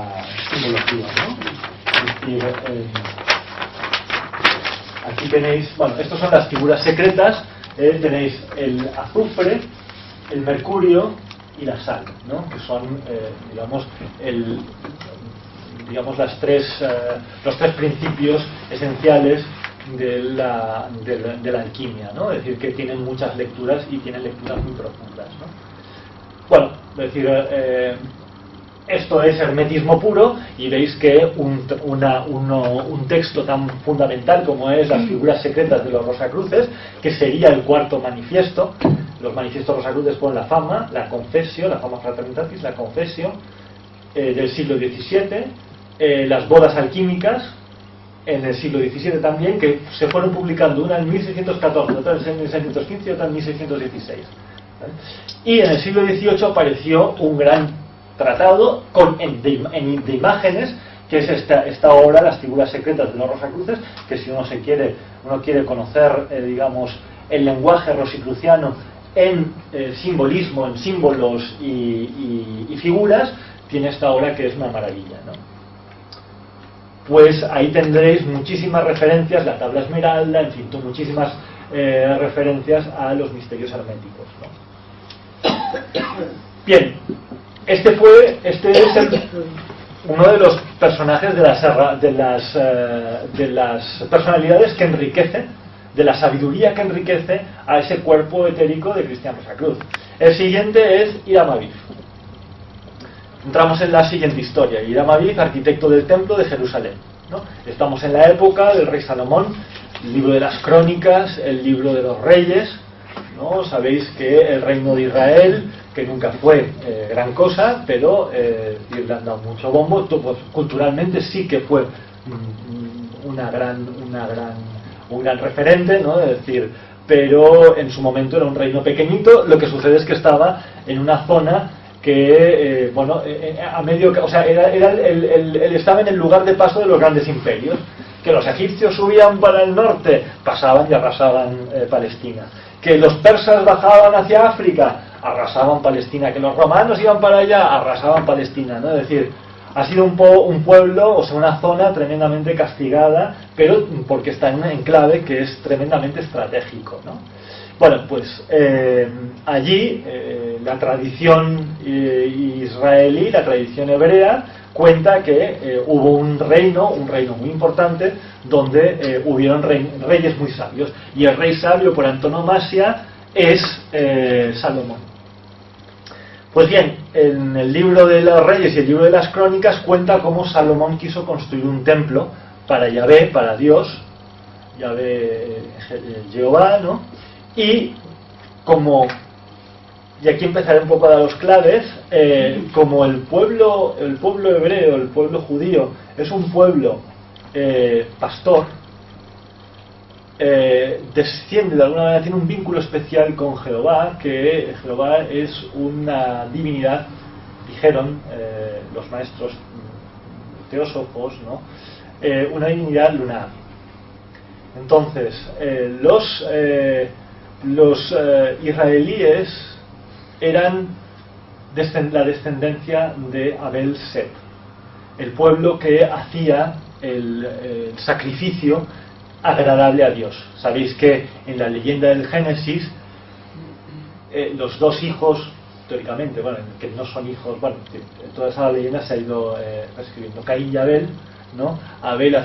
simbología, ¿no? Es decir, aquí tenéis, bueno, estas son las figuras secretas, tenéis el azufre, el mercurio y la sal, ¿no? Que son, digamos los 3 principios esenciales de la alquimia, ¿no? Es decir, que tienen muchas lecturas y tienen lecturas muy profundas, ¿no? Bueno, es decir, esto es hermetismo puro y veis que un texto tan fundamental como es las figuras secretas de los Rosacruces, que sería el 4º manifiesto. Los manifiestos Rosacruces ponen la fama, la confesio, la fama fraternitatis, la confesio del siglo XVII, las bodas alquímicas en el siglo XVII también, que se fueron publicando una en 1614, otra en 1615 y otra en 1616. ¿Vale? Y en el siglo XVIII apareció un gran tratado de imágenes, que es esta obra, las figuras secretas de los Rosacruces, que si uno quiere conocer, digamos, el lenguaje rosicruciano en simbolismo, en símbolos y figuras, tiene esta obra que es una maravilla, ¿no? Pues ahí tendréis muchísimas referencias, la tabla esmeralda, en fin, muchísimas referencias a los misterios herméticos, ¿no? Bien, este es uno de los personajes de las personalidades que enriquecen, de la sabiduría que enriquece a ese cuerpo etérico de Cristian Rosacruz. El siguiente es Hiram Aviv. Entramos en la siguiente historia. Hiram Aviv, arquitecto del templo de Jerusalén, ¿no? Estamos en la época del rey Salomón, el libro de las crónicas, el libro de los reyes, ¿no? Sabéis que el reino de Israel, que nunca fue gran cosa, pero le han dado mucho bombo, pues, culturalmente sí que fue un gran referente, ¿no? Es decir, pero en su momento era un reino pequeñito. Lo que sucede es que estaba en una zona que, bueno, a medio, o sea, estaba en el lugar de paso de los grandes imperios. Que los egipcios subían para el norte, pasaban y arrasaban Palestina. Que los persas bajaban hacia África, arrasaban Palestina. Que los romanos iban para allá, arrasaban Palestina, ¿no? Es decir, ha sido un pueblo, o sea, una zona tremendamente castigada, pero porque está en un enclave que es tremendamente estratégico, ¿no? Bueno, pues allí la tradición israelí, la tradición hebrea, cuenta que hubo un reino muy importante, donde hubieron reyes muy sabios, y el rey sabio por antonomasia es Salomón. Pues bien, en el libro de los reyes y el libro de las crónicas cuenta cómo Salomón quiso construir un templo para Yahvé, para Dios, Yahvé, Jehová, ¿no? Y como y aquí empezaré un poco a dar los claves, como el pueblo hebreo, el pueblo judío, es un pueblo pastor, desciende de alguna manera, tiene un vínculo especial con Jehová, que Jehová es una divinidad, dijeron los maestros teósofos, ¿no? Una divinidad lunar. Entonces, los israelíes eran la descendencia de Abel Set, el pueblo que hacía el sacrificio agradable a Dios. Sabéis que en la leyenda del Génesis los dos hijos, teóricamente, bueno, que no son hijos, bueno, toda esa leyenda se ha ido escribiendo, Caín y Abel, ¿no? Abel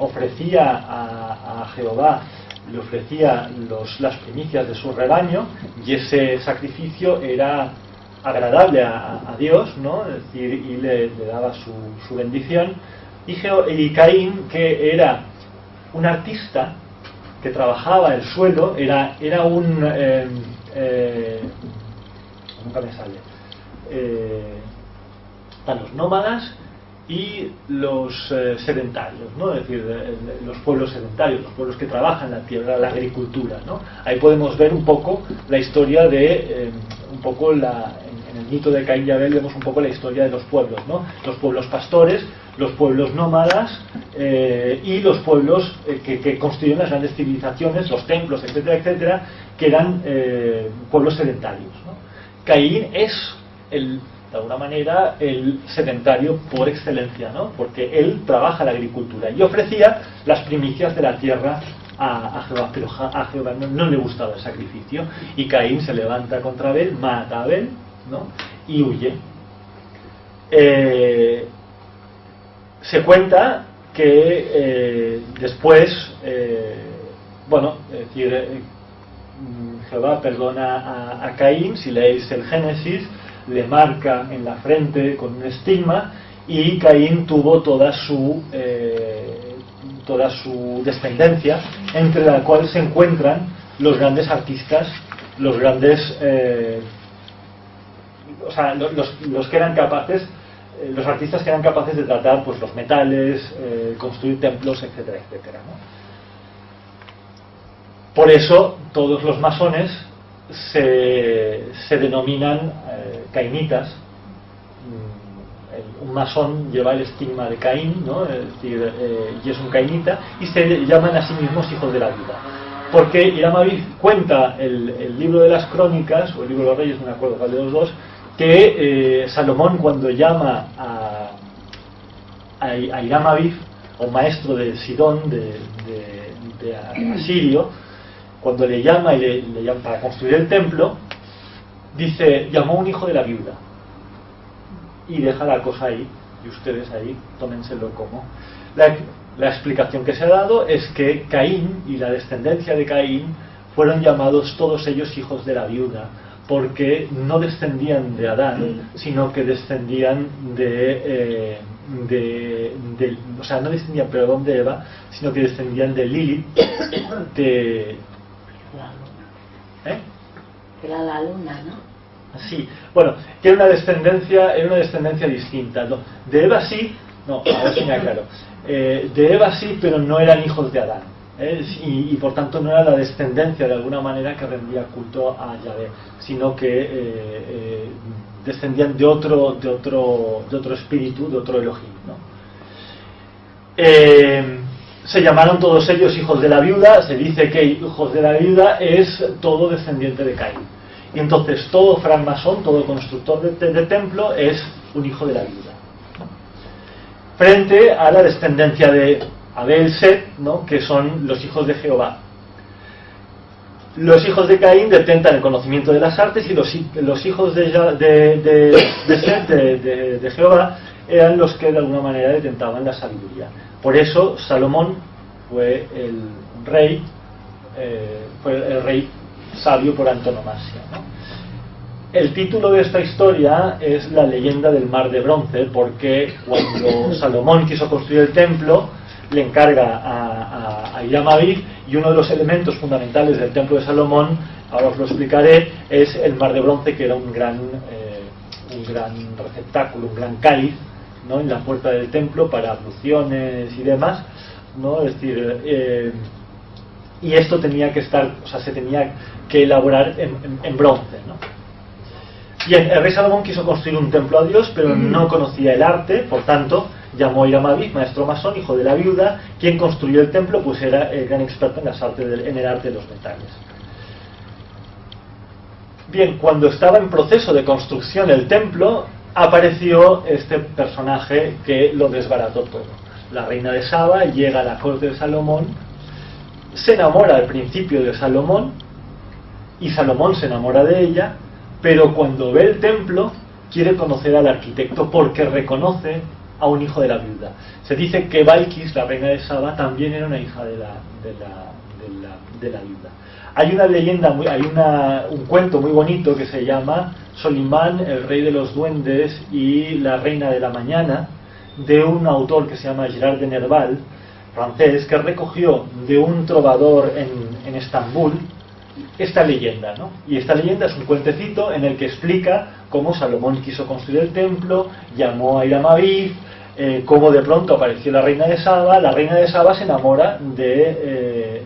ofrecía a Jehová, le ofrecía las primicias de su rebaño, y ese sacrificio era agradable a Dios, ¿no? Es decir, y le daba su bendición. Y Caín, que era un artista que trabajaba el suelo, era un nunca me sale, a los nómadas y los sedentarios, ¿no? Es decir, los pueblos sedentarios, los pueblos que trabajan la tierra, la agricultura, ¿no? Ahí podemos ver un poco la historia de en el mito de Caín y Abel vemos un poco la historia de los pueblos, ¿no? Los pueblos pastores, los pueblos nómadas y los pueblos que construyen las grandes civilizaciones, los templos, etcétera, etcétera, que eran pueblos sedentarios, ¿no? Caín es de alguna manera el sedentario por excelencia, ¿no? Porque él trabaja la agricultura y ofrecía las primicias de la tierra a Jehová, pero a Jehová no le gustaba el sacrificio, y Caín se levanta contra Abel, mata a Abel, ¿no? Y huye. Se cuenta que después, es decir, Jehová perdona a Caín. Si leéis el Génesis, le marca en la frente con un estigma, y Caín tuvo toda su descendencia, entre la cual se encuentran los grandes artistas, los grandes los que eran capaces, los artistas que eran capaces de tratar pues los metales, construir templos, etcétera, etcétera, ¿no? Por eso todos los masones se denominan cainitas. Un masón lleva el estigma de Caín, ¿no? Es decir, y es un cainita, y se llaman a sí mismos hijos de la vida. Porque Hiram Aviv cuenta el libro de las crónicas, o el libro de los reyes, no me acuerdo cuál de los dos, que Salomón, cuando llama a Hiram Aviv, o maestro de Sidón, de Asirio, cuando le llama y le llama para construir el templo, dice, llamó un hijo de la viuda, y deja la cosa ahí, y ustedes ahí tómenselo como la explicación que se ha dado es que Caín y la descendencia de Caín fueron llamados todos ellos hijos de la viuda, porque no descendían de Adán, sino que descendían no descendían, perdón, de Eva, sino que descendían de Lilith, Era la luna, ¿no? Sí, bueno, que era una descendencia distinta, ¿no? De Eva sí, no, a ver si me aclaro, de Eva sí, pero no eran hijos de Adán, y por tanto no era la descendencia de alguna manera que rendía culto a Yahvé, sino que descendían de otro espíritu, de otro Elohim, ¿no? Se llamaron todos ellos hijos de la viuda. Se dice que hijos de la viuda es todo descendiente de Caín, y entonces todo francmasón, todo constructor de templo es un hijo de la viuda, ¿no? Frente a la descendencia de Abel, Set, ¿no? Que son los hijos de Jehová. Los hijos de Caín detentan el conocimiento de las artes, y los hijos de Set, de Jehová, eran los que de alguna manera detentaban la sabiduría. Por eso Salomón fue el rey sabio por antonomasia, ¿no? El título de esta historia es la leyenda del mar de bronce, porque cuando Salomón quiso construir el templo, le encarga a a Hiram Abiv, y uno de los elementos fundamentales del templo de Salomón, ahora os lo explicaré, es el mar de bronce, que era un gran receptáculo, un gran cáliz, ¿no?, en la puerta del templo para abluciones y demás, ¿no? Es decir, y esto tenía que estar, o sea, se tenía que elaborar en bronce, ¿no? Bien, el rey Salomón quiso construir un templo a Dios, pero no conocía el arte, por tanto llamó a Hiram Abiv, maestro masón, hijo de la viuda, quien construyó el templo, pues era el gran experto en el arte de los metales. Bien, cuando estaba en proceso de construcción el templo, apareció este personaje que lo desbarató todo. La reina de Saba llega a la corte de Salomón, se enamora al principio de Salomón, y Salomón se enamora de ella, pero cuando ve el templo quiere conocer al arquitecto porque reconoce a un hijo de la viuda. Se dice que Balquis, la reina de Saba, también era una hija de la viuda. Hay una leyenda, un cuento muy bonito que se llama Solimán, el rey de los duendes y la reina de la mañana, de un autor que se llama Gerard de Nerval, francés, que recogió de un trovador en Estambul esta leyenda, ¿no? Y esta leyenda es un cuentecito en el que explica cómo Salomón quiso construir el templo, llamó a Hiram Abiv, cómo de pronto apareció la reina de Saba se enamora de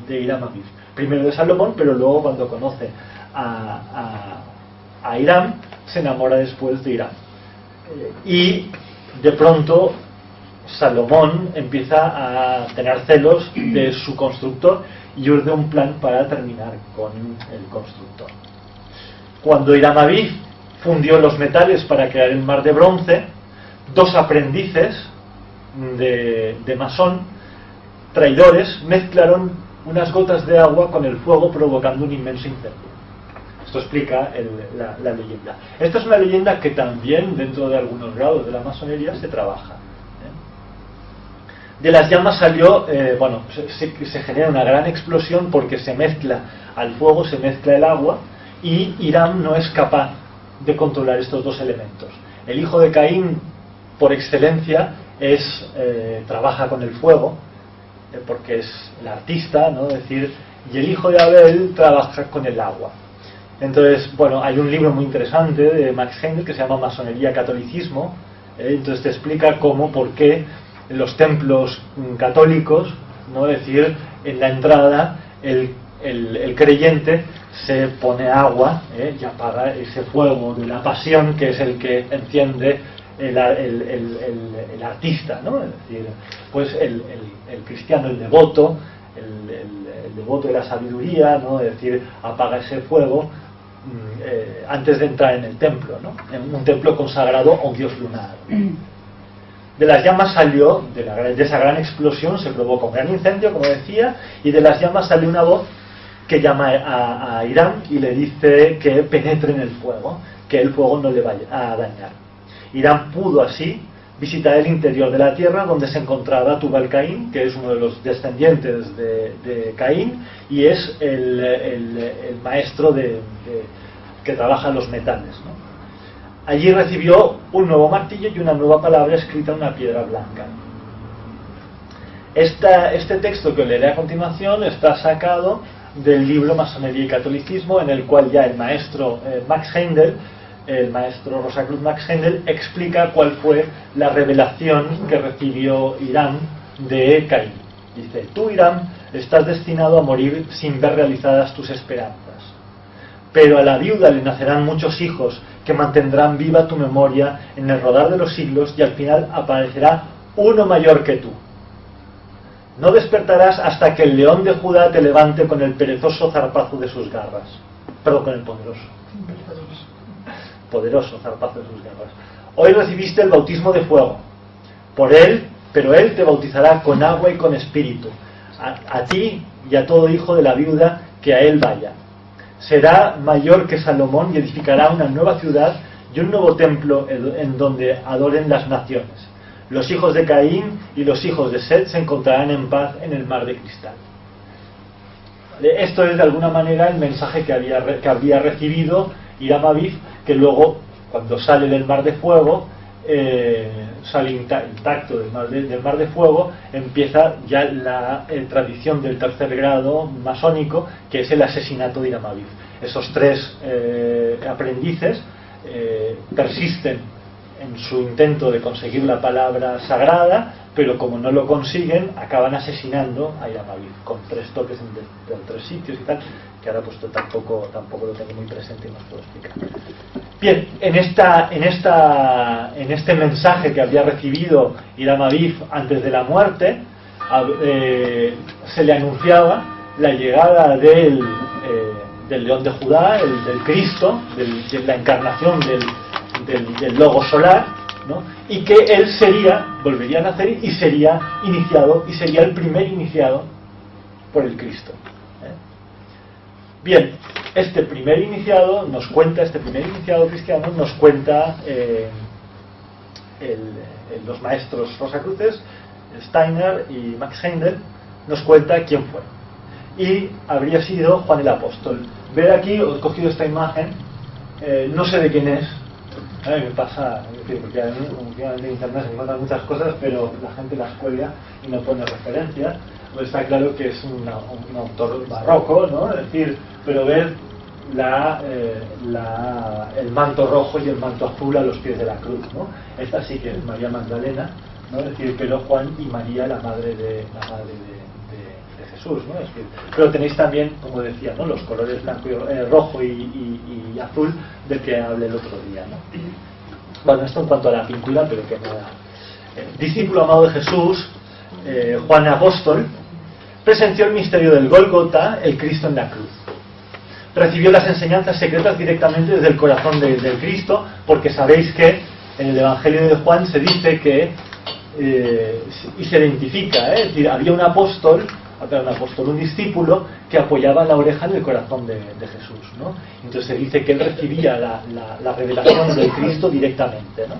Hiram Abiv. Primero de Salomón, pero luego cuando conoce a Hiram, se enamora después de Hiram. Y de pronto Salomón empieza a tener celos de su constructor y urde un plan para terminar con el constructor. Cuando Hiram Abiv fundió los metales para crear el mar de bronce, dos aprendices de masón, traidores, mezclaron unas gotas de agua con el fuego, provocando un inmenso incendio. Esto explica la leyenda. Esta es una leyenda que también dentro de algunos grados de la masonería se trabaja. De las llamas salió, se genera una gran explosión porque se mezcla al fuego, se mezcla el agua, y Hiram no es capaz de controlar estos dos elementos. El hijo de Caín, por excelencia, trabaja con el fuego, porque es el artista, ¿no? Es decir, y el hijo de Abel trabaja con el agua. Entonces, hay un libro muy interesante de Max Heindel que se llama Masonería, Catolicismo. Entonces te explica por qué en los templos católicos, ¿no? Es decir, en la entrada el creyente se pone agua y apaga ese fuego de la pasión, que es el que enciende el artista, ¿no? Es decir, pues el cristiano, el devoto de la sabiduría, ¿no? Es decir, apaga ese fuego antes de entrar en el templo, ¿no? En un templo consagrado a un dios lunar. De las llamas salió, de esa gran explosión se provoca un gran incendio, como decía, y de las llamas salió una voz que llama a Hiram y le dice que penetre en el fuego, que el fuego no le vaya a dañar. Hiram pudo así visitar el interior de la tierra, donde se encontraba Tubal Caín, que es uno de los descendientes de Caín, y es el maestro que trabaja los metales, ¿no? Allí recibió un nuevo martillo y una nueva palabra escrita en una piedra blanca. Este texto que os leeré a continuación está sacado del libro Masonería y Catolicismo, en el cual ya el maestro Max Heindel, el maestro Rosacruz Max Heindel, explica cuál fue la revelación que recibió Hiram de Caín. Dice: tú, Hiram, estás destinado a morir sin ver realizadas tus esperanzas, pero a la viuda le nacerán muchos hijos que mantendrán viva tu memoria en el rodar de los siglos, y al final aparecerá uno mayor que tú. No despertarás hasta que el león de Judá te levante con el perezoso zarpazo de sus garras. Perdón, con el poderoso zarpazo de sus garras. Hoy recibiste el bautismo de fuego. Pero él te bautizará con agua y con espíritu. A ti y a todo hijo de la viuda que a él vaya. Será mayor que Salomón y edificará una nueva ciudad y un nuevo templo en donde adoren las naciones. Los hijos de Caín y los hijos de Set se encontrarán en paz en el mar de cristal. Esto es de alguna manera el mensaje que había recibido Hiram Abiv, que luego, cuando sale del mar de fuego, sale intacto del mar de fuego, empieza ya la tradición del tercer grado masónico, que es el asesinato de Irama Vif. Esos tres aprendices persisten en su intento de conseguir la palabra sagrada, pero como no lo consiguen, acaban asesinando a Irama Vif con 3 toques en 3 sitios y tal, que ahora pues tampoco lo tengo muy presente y no os puedo explicar. Bien, en este mensaje que había recibido Irama Vif antes de la muerte, se le anunciaba la llegada del león de Judá, del Cristo, de la encarnación del Logo solar, ¿no? Y que él volvería a nacer y sería iniciado, y sería el primer iniciado por el Cristo. Bien, este primer iniciado cristiano nos cuenta los maestros Rosacruces, Steiner y Max Heindel, nos cuenta quién fue. Y habría sido Juan el Apóstol. Ver aquí, os he cogido esta imagen, no sé de quién es. A mí me pasa, porque en internet se encuentran muchas cosas, pero la gente las cuelga y no pone referencias. Pues está claro que es un autor barroco, ¿no? Es decir, pero ver el manto rojo y el manto azul a los pies de la cruz, ¿no? Esta sí que es María Magdalena, ¿no? Es decir, pero Juan y María, la madre de Jesús, ¿no? Es decir, pero tenéis también, como decía, ¿no? Los colores blanco rojo y azul del que hablé el otro día, ¿no? Bueno, esto en cuanto a la pintura, pero que nada. Discípulo amado de Jesús, Juan Apóstol, presenció el misterio del Gólgota, el Cristo en la cruz. Recibió las enseñanzas secretas directamente desde el corazón del Cristo, porque sabéis que en el Evangelio de Juan se dice que y se identifica, es decir, había un apóstol, un discípulo que apoyaba la oreja en el corazón de Jesús, ¿no? Entonces se dice que él recibía la revelación del Cristo directamente, ¿no?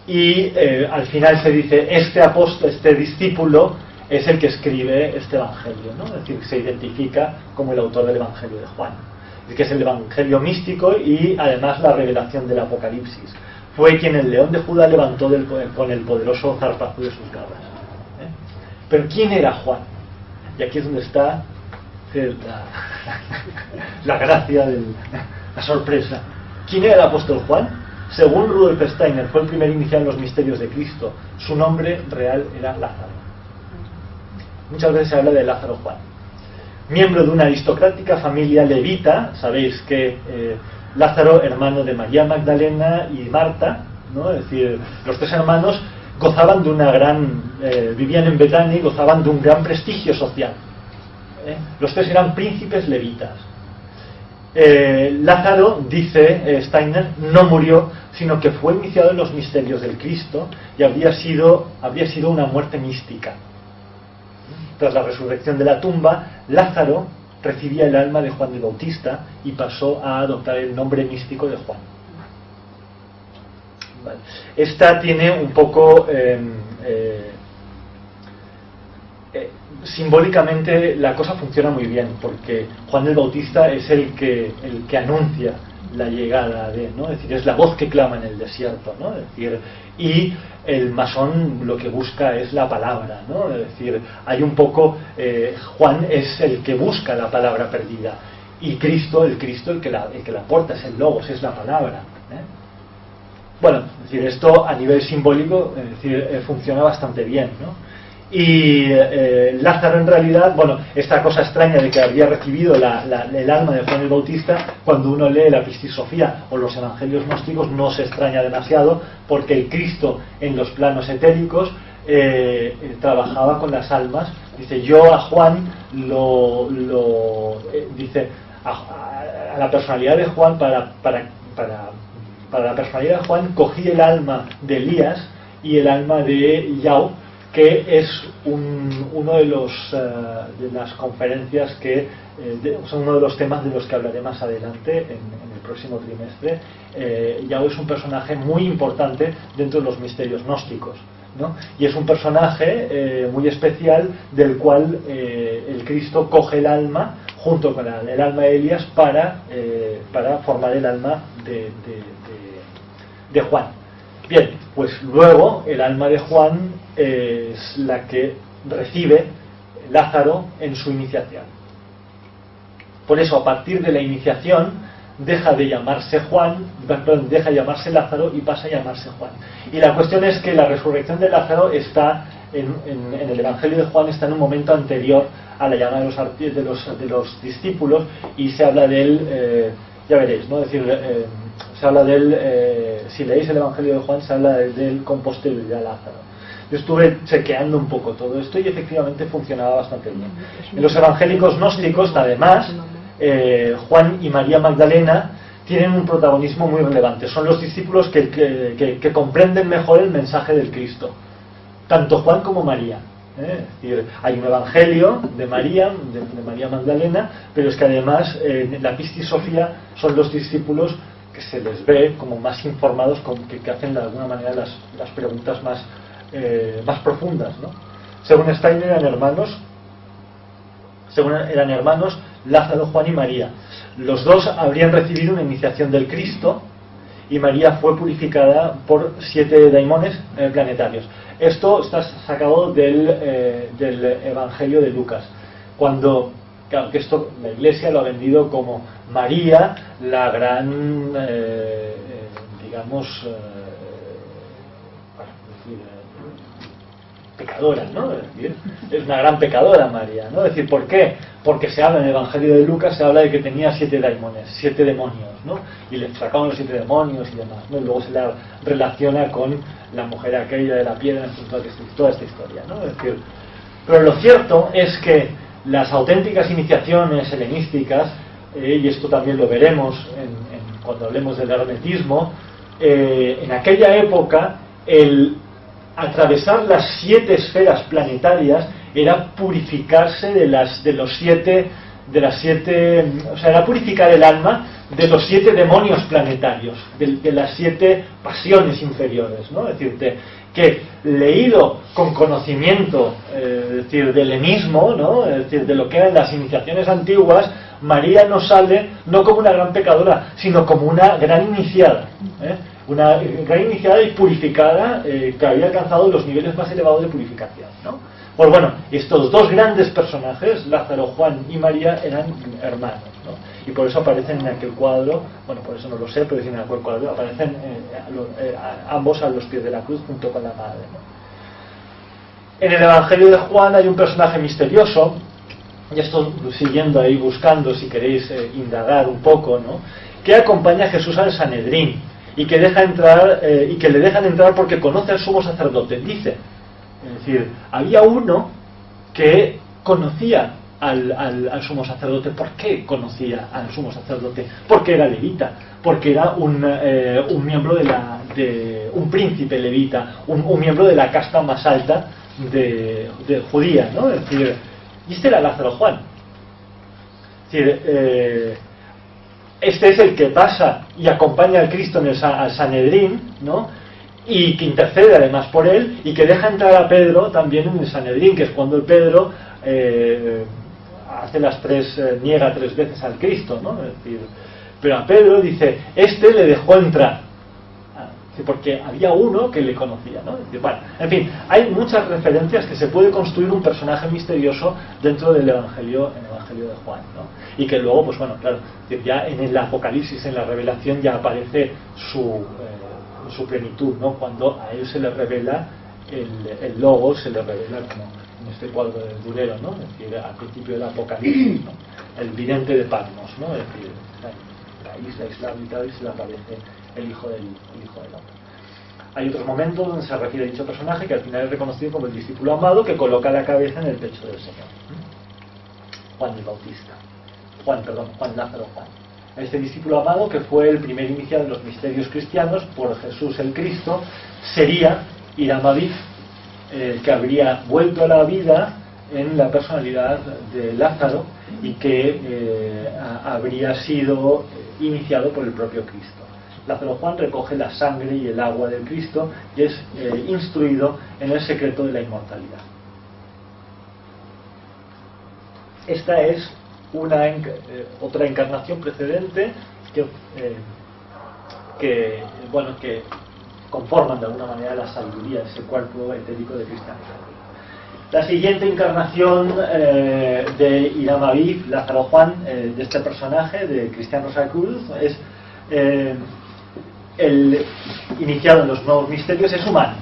Y al final se dice, este discípulo es el que escribe este Evangelio, ¿no? Es decir, se identifica como el autor del Evangelio de Juan, que es el Evangelio místico y además la revelación del Apocalipsis. Fue quien el león de Judá levantó con el poderoso zarpazo de sus garras. Pero ¿quién era Juan? Y aquí es donde está la gracia, la sorpresa. ¿Quién era el apóstol Juan? Según Rudolf Steiner, fue el primer iniciado en los misterios de Cristo. Su nombre real era Lázaro. Muchas veces se habla de Lázaro Juan. Miembro de una aristocrática familia levita, sabéis que Lázaro, hermano de María Magdalena y Marta, ¿no? Es decir, los 3 hermanos gozaban de una vivían en Betania y gozaban de un gran prestigio social. Los 3 eran príncipes levitas. Lázaro, dice Steiner, no murió, sino que fue iniciado en los misterios del Cristo y habría sido una muerte mística. Tras la resurrección de la tumba, Lázaro recibía el alma de Juan el Bautista y pasó a adoptar el nombre místico de Juan. Vale. Esta tiene un poco simbólicamente la cosa funciona muy bien, porque Juan el Bautista es el que anuncia la llegada de, ¿no? Es decir, es la voz que clama en el desierto, ¿no? Es decir, y el masón lo que busca es la palabra, ¿no? Es decir, hay un poco Juan es el que busca la palabra perdida y Cristo el que la porta, es el logos, es la palabra, Bueno, es decir, esto a nivel simbólico, es decir, funciona bastante bien, ¿no? Y Lázaro en realidad, bueno, esta cosa extraña de que había recibido el alma de Juan el Bautista, cuando uno lee la Pistisofía o los evangelios gnósticos no se extraña demasiado, porque el Cristo en los planos etéricos trabajaba con las almas. Dice, yo a Juan dice, a la personalidad de Juan, para la personalidad de Juan cogí el alma de Elías y el alma de Yao, que es uno de las conferencias que son uno de los temas de los que hablaré más adelante en el próximo trimestre. Yao es un personaje muy importante dentro de los misterios gnósticos, ¿no? Y es un personaje muy especial del cual el Cristo coge el alma junto con el alma de Elías para formar el alma de Juan. Bien, pues luego el alma de Juan es la que recibe Lázaro en su iniciación. Por eso, a partir de la iniciación, deja de llamarse Juan, perdón, deja de llamarse Lázaro y pasa a llamarse Juan. Y la cuestión es que la resurrección de Lázaro está en el Evangelio de Juan, está en un momento anterior a la llamada de los discípulos, y se habla de él, ya veréis, ¿no? Es decir, se habla de él, si leéis el Evangelio de Juan, se habla del con posterioridad a Lázaro. Yo estuve chequeando un poco todo esto y efectivamente funcionaba bastante bien. En los evangélicos gnósticos, además, Juan y María Magdalena tienen un protagonismo muy relevante. Son los discípulos que comprenden mejor el mensaje del Cristo, tanto Juan como María. Es decir, hay un evangelio de María Magdalena, pero es que además en la Pistis Sofía son los discípulos que se les ve como más informados, que hacen de alguna manera las preguntas más profundas, ¿no? Según Steiner eran hermanos Lázaro, Juan y María. Los dos habrían recibido una iniciación del Cristo, y María fue purificada por 7 daimones planetarios. Esto está sacado del Evangelio de Lucas, cuando, claro, que esto la Iglesia lo ha vendido como María, la gran, pecadora, ¿no? Es decir, es una gran pecadora María, ¿no? Es decir, ¿por qué? Porque se habla en el Evangelio de Lucas, se habla de que tenía 7 daimones, 7 demonios, ¿no? Y le sacaban los 7 demonios y demás, ¿no? Y luego se la relaciona con la mujer aquella de la piedra, en fin, toda esta historia, ¿no? Es decir, pero lo cierto es que las auténticas iniciaciones helenísticas, y esto también lo veremos cuando hablemos del hermetismo, en aquella época el atravesar las 7 esferas planetarias era purificarse o sea, era purificar el alma de los 7 demonios planetarios, de las 7 pasiones inferiores, ¿no? Es decir, que leído con conocimiento, es decir, del helenismo, ¿no? Es decir, de lo que eran las iniciaciones antiguas, María no sale no como una gran pecadora, sino como una gran iniciada, una gran iniciada y purificada, que había alcanzado los niveles más elevados de purificación, ¿no? Pues bueno, estos dos grandes personajes, Lázaro, Juan y María, eran hermanos, ¿no? Y por eso aparecen en aquel cuadro, bueno, por eso no lo sé, pero en aquel cuadro aparecen ambos a los pies de la cruz junto con la madre, ¿no? En el Evangelio de Juan hay un personaje misterioso, y esto siguiendo ahí buscando, si queréis indagar un poco, ¿no? Que acompaña a Jesús al Sanedrín y que deja entrar y que le dejan entrar porque conoce al sumo sacerdote. Dice, es decir, había uno que conocía al sumo sacerdote. ¿Por qué conocía al sumo sacerdote? Porque era levita, porque era un miembro de un príncipe levita, un miembro de la casta más alta de judía, ¿no? Es decir, y este era Lázaro Juan. Es decir, este es el que pasa y acompaña al Cristo al Sanedrín, ¿no? Y que intercede además por él, y que deja entrar a Pedro también en el Sanedrín, que es cuando el Pedro niega 3 veces al Cristo, ¿no? Es decir, pero a Pedro dice, este le dejó entrar, porque había uno que le conocía, ¿no? Bueno, en fin, hay muchas referencias que se puede construir un personaje misterioso dentro del Evangelio de Juan, ¿no? Y que luego, pues bueno, claro, ya en el Apocalipsis, en la revelación, ya aparece su plenitud, ¿no? Cuando a él se le revela el logo, se le revela como en este cuadro del Durero, ¿no? Es decir, al principio del Apocalipsis, ¿no? El vidente de Patmos, ¿no? Es decir, la isla islámica, y se le aparece el hijo del hombre. Hay otros momentos donde se refiere a dicho personaje que al final es reconocido como el discípulo amado que coloca la cabeza en el pecho del Señor. Juan Lázaro Juan. Este discípulo amado, que fue el primer iniciado de los misterios cristianos por Jesús el Cristo, sería Hiram Aviv, que habría vuelto a la vida en la personalidad de Lázaro y que habría sido iniciado por el propio Cristo. Lázaro Juan recoge la sangre y el agua del Cristo y es instruido en el secreto de la inmortalidad. Esta es otra encarnación precedente que conforman de alguna manera la sabiduría, ese cuerpo etérico de cristianidad. La siguiente encarnación de Hiram Aviv, Lázaro Juan, de este personaje, de Cristian Rosacruz, es el iniciado en los nuevos misterios, es humano.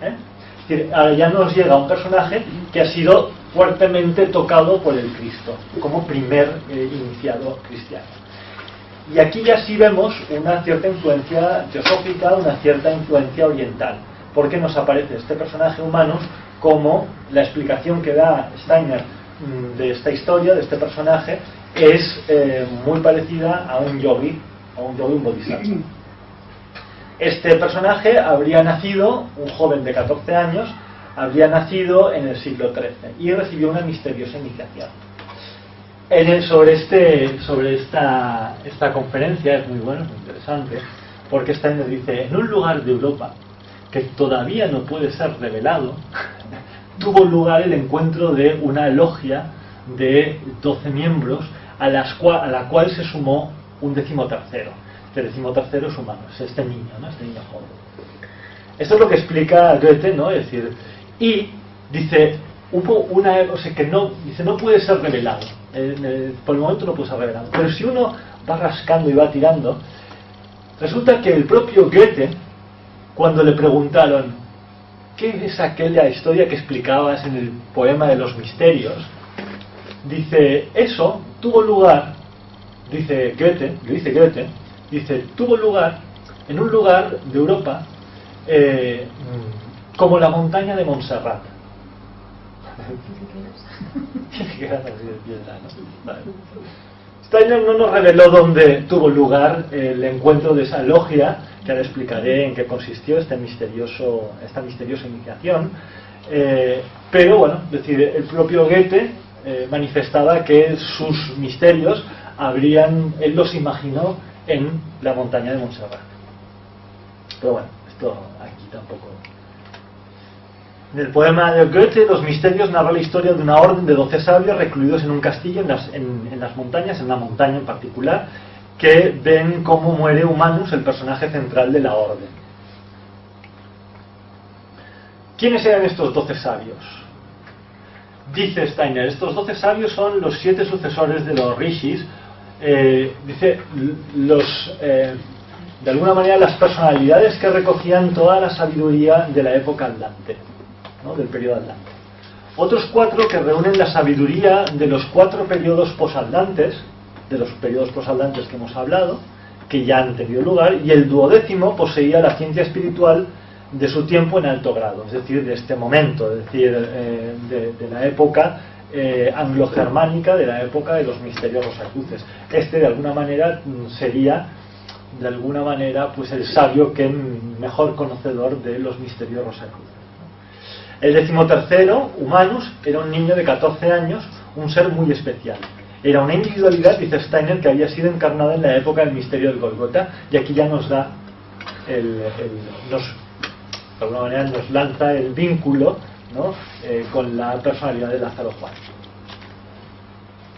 Es decir, ahora ya nos llega un personaje que ha sido fuertemente tocado por el Cristo, como primer iniciado cristiano. Y aquí ya sí vemos una cierta influencia teosófica, una cierta influencia oriental, porque nos aparece este personaje humano como la explicación que da Steiner de esta historia, de este personaje, es muy parecida a un yogi, un bodhisattva. Este personaje habría nacido, un joven de 14 años, habría nacido en el siglo XIII y recibió una misteriosa iniciación. Sobre esta conferencia es muy bueno, es muy interesante, porque Steiner dice: en un lugar de Europa que todavía no puede ser revelado, tuvo lugar el encuentro de una logia de 12 miembros a la cual se sumó un 13º. Este 13º es humano, es este niño, ¿no? Este niño joven. Esto es lo que explica Goethe, ¿no? Es decir, y dice no puede ser revelado. Por el momento no puede ser revelado. Pero si uno va rascando y va tirando, resulta que el propio Goethe, cuando le preguntaron ¿qué es aquella historia que explicabas en el poema de los misterios?, dice, eso tuvo lugar, dice Goethe, tuvo lugar en un lugar de Europa como la montaña de Montserrat. Steiner no nos reveló dónde tuvo lugar el encuentro de esa logia, que ahora explicaré en qué consistió esta misteriosa iniciación, pero bueno, es decir, el propio Goethe manifestaba que sus misterios él los imaginó en la montaña de Montserrat. Pero bueno, esto aquí tampoco. En el poema de Goethe, Los misterios, narra la historia de una orden de 12 sabios recluidos en un castillo en las montañas, en una montaña en particular, que ven cómo muere Humanus, el personaje central de la orden. ¿Quiénes eran estos 12 sabios? Dice Steiner, estos 12 sabios son los 7 sucesores de los rishis, dice, de alguna manera las personalidades que recogían toda la sabiduría de la época andante, ¿no? Del periodo andante. Otros 4 que reúnen la sabiduría de los 4 periodos posaldantes, que hemos hablado, que ya han tenido lugar, y el 12º poseía la ciencia espiritual de su tiempo en alto grado, es decir, de este momento, es decir, de la época anglo-germánica, de la época de los misterios rosacruces. De alguna manera sería pues el sabio que mejor conocedor de los misterios rosacruces. El 13º, Humanus, era un niño de 14 años, un ser muy especial. Era una individualidad, dice Steiner, que había sido encarnada en la época del misterio del Gólgota, y aquí ya nos da de alguna manera nos lanza el vínculo, ¿no? Con la personalidad de Lázaro Juan,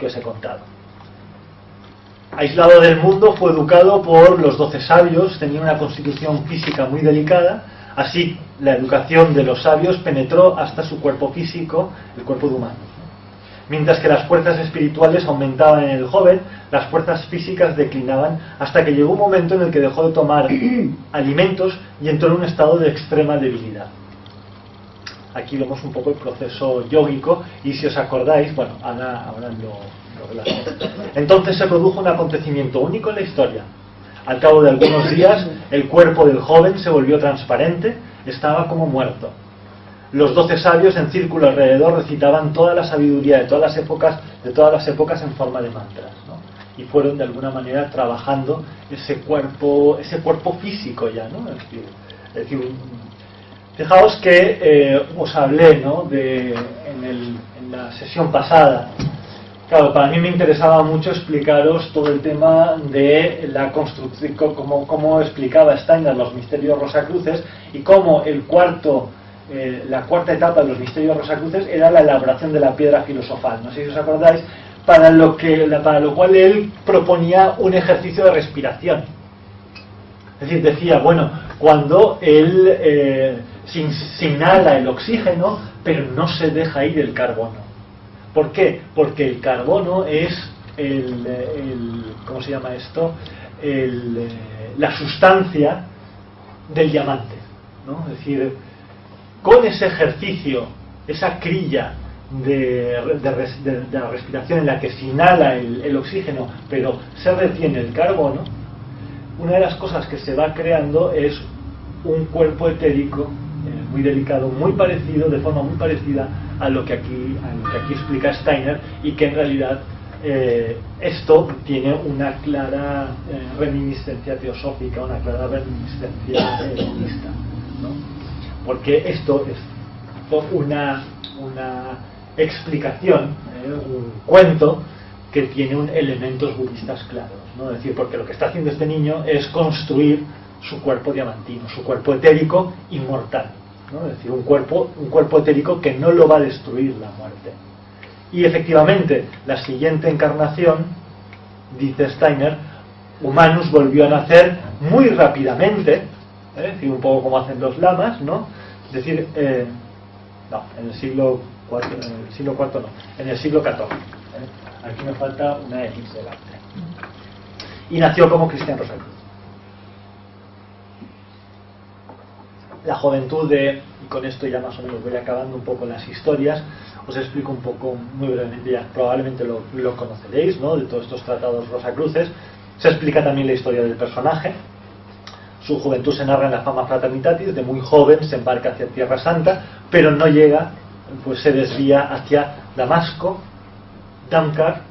que os he contado. Aislado del mundo, fue educado por los 12 sabios, tenía una constitución física muy delicada, así la educación de los sabios penetró hasta su cuerpo físico, el cuerpo de Humanus. Mientras que las fuerzas espirituales aumentaban en el joven, las fuerzas físicas declinaban, hasta que llegó un momento en el que dejó de tomar alimentos y entró en un estado de extrema debilidad. Aquí vemos un poco el proceso yógico, y si os acordáis, bueno, ahora lo relaciono. Entonces se produjo un acontecimiento único en la historia. Al cabo de algunos días, el cuerpo del joven se volvió transparente, estaba como muerto. Los 12 sabios en círculo alrededor recitaban toda la sabiduría de todas las épocas en forma de mantras, ¿no? Y fueron de alguna manera trabajando ese cuerpo físico ya, ¿no? Es decir, fijaos que os hablé, ¿no? En la sesión pasada. Claro, para mí me interesaba mucho explicaros todo el tema de la construcción, cómo explicaba Steiner los misterios rosacruces, y cómo la cuarta etapa de los misterios rosacruces era la elaboración de la piedra filosofal. No sé si os acordáis, para lo cual él proponía un ejercicio de respiración. Es decir, decía, bueno, cuando él se inhala el oxígeno, pero no se deja ir el carbono. ¿Por qué? Porque el carbono es ¿cómo se llama esto? La sustancia del diamante, ¿no? Es decir, con ese ejercicio, esa crilla de la respiración en la que se inhala el oxígeno, pero se retiene el carbono, una de las cosas que se va creando es un cuerpo etérico muy delicado, muy parecido, de forma muy parecida a lo que aquí explica Steiner, y que en realidad esto tiene una clara reminiscencia teosófica, una clara reminiscencia budista, ¿no? Porque esto es una explicación, un cuento que tiene elementos budistas claros, ¿no? Es decir, porque lo que está haciendo este niño es construir su cuerpo diamantino, su cuerpo etérico inmortal, ¿no? Es decir, un cuerpo etérico que no lo va a destruir la muerte. Y efectivamente, la siguiente encarnación, dice Steiner, Humanus volvió a nacer muy rápidamente, es decir, un poco como hacen los lamas, ¿no? Es decir, no, en el siglo IV no, en el siglo XIV. Aquí me falta una X delante. Y nació como Cristian Rosacruz. La juventud y con esto ya más o menos voy acabando un poco las historias, os explico un poco muy brevemente, ya probablemente lo conoceréis, ¿no? De todos estos tratados Rosacruces. Se explica también la historia del personaje. Su juventud se narra en la Fama Fraternitatis, de muy joven se embarca hacia Tierra Santa, pero no llega, pues se desvía hacia Damasco, Damcar,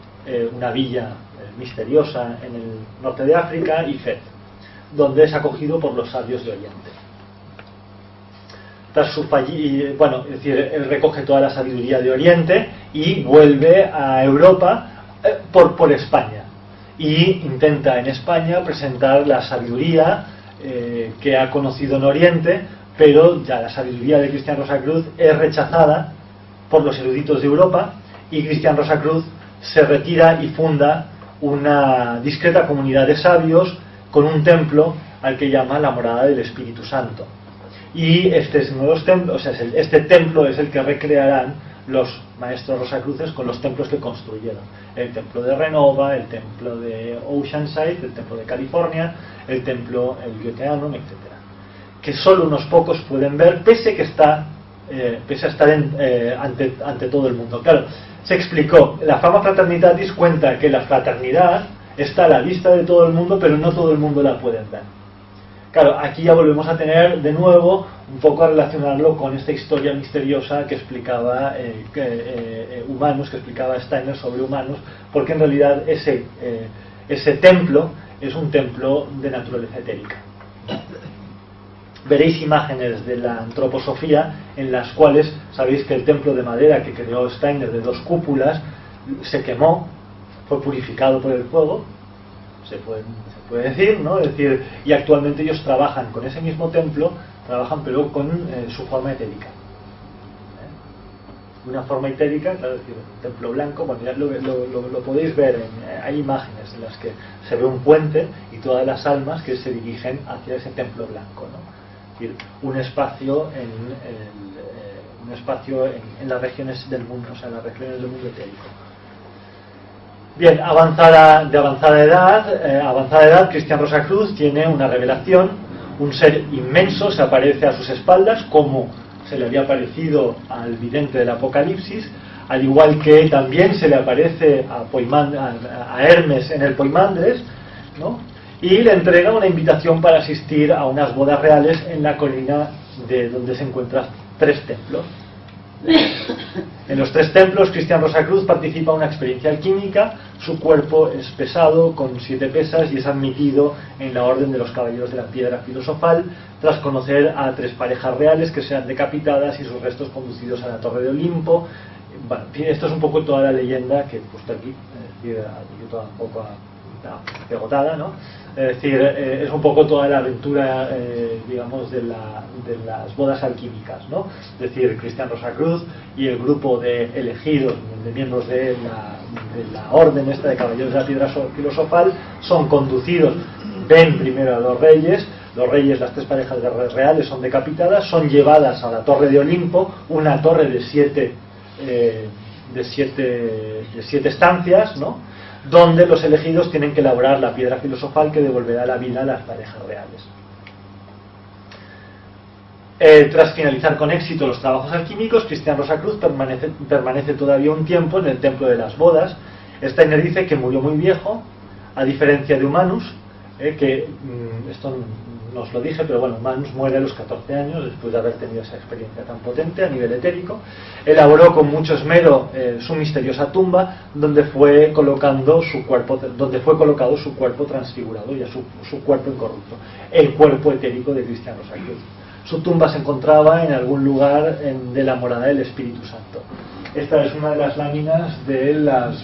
una villa misteriosa en el norte de África, y Fez, donde es acogido por los sabios de Oriente. Tras su bueno, es decir, él recoge toda la sabiduría de Oriente y vuelve a Europa por España, y intenta en España presentar la sabiduría que ha conocido en Oriente, pero ya la sabiduría de Cristian Rosacruz es rechazada por los eruditos de Europa, y Cristian Rosacruz se retira y funda una discreta comunidad de sabios con un templo al que llama la morada del Espíritu Santo. Y este templo es el que recrearán los maestros Rosacruces con los templos que construyeron: el templo de Renova, el templo de Oceanside, el templo de California, el Goetheanum, etc., que solo unos pocos pueden ver, pese a estar ante todo el mundo. Claro, se explicó, la Fama Fraternitatis cuenta que la fraternidad está a la vista de todo el mundo, pero no todo el mundo la puede ver. Claro, aquí ya volvemos a tener de nuevo un poco a relacionarlo con esta historia misteriosa que explicaba Humanus, que explicaba Steiner sobre Humanus, porque en realidad ese templo es un templo de naturaleza etérica. Veréis imágenes de la antroposofía en las cuales sabéis que el templo de madera que creó Steiner de 2 cúpulas se quemó, fue purificado por el fuego, se puede decir, ¿no? Es decir, y actualmente ellos trabajan con ese mismo templo, trabajan pero con su forma etérica. Una forma etérica, claro, es decir, un templo blanco, bueno, ya lo podéis ver, hay imágenes en las que se ve un puente y todas las almas que se dirigen hacia ese templo blanco, ¿no? Es decir, un espacio en las regiones del mundo, o sea, en las regiones del mundo etérico. Bien, avanzada edad, Cristian Rosacruz tiene una revelación, un ser inmenso se aparece a sus espaldas, como se le había aparecido al vidente del Apocalipsis, al igual que también se le aparece a Hermes en el Poimandres, ¿no? Y le entrega una invitación para asistir a unas bodas reales en la colina de donde se encuentran 3 templos. En los 3 templos, Cristian Rosacruz participa en una experiencia alquímica. Su cuerpo es pesado, con 7 pesas, y es admitido en la orden de los caballeros de la piedra filosofal, tras conocer a 3 parejas reales que serán decapitadas y sus restos conducidos a la torre de Olimpo. Bueno, esto es un poco toda la leyenda que he puesto aquí, toda un poco pegotada, ¿no? Es decir, es un poco toda la aventura, digamos, de las bodas alquímicas, ¿no? Es decir, Cristian Rosacruz y el grupo de elegidos, de miembros de la orden esta de caballeros de la piedra filosofal, son conducidos, ven primero a los reyes, las tres parejas de reales son decapitadas, son llevadas a la torre de Olimpo, una torre de siete estancias, ¿no?, donde los elegidos tienen que elaborar la piedra filosofal que devolverá la vida a las parejas reales. Tras finalizar con éxito los trabajos alquímicos, Cristián Rosacruz permanece todavía un tiempo en el templo de las bodas. Steiner dice que murió muy viejo, a diferencia de Humanus, que esto no os lo dije, pero bueno, Humanus muere a los 14 años después de haber tenido esa experiencia tan potente a nivel etérico. Elaboró con mucho esmero su misteriosa tumba, donde fue colocado su cuerpo transfigurado, ya su cuerpo incorrupto, el cuerpo etérico de Cristián Rosacruz. Su tumba se encontraba en algún lugar de la morada del Espíritu Santo. Esta es una de las láminas de las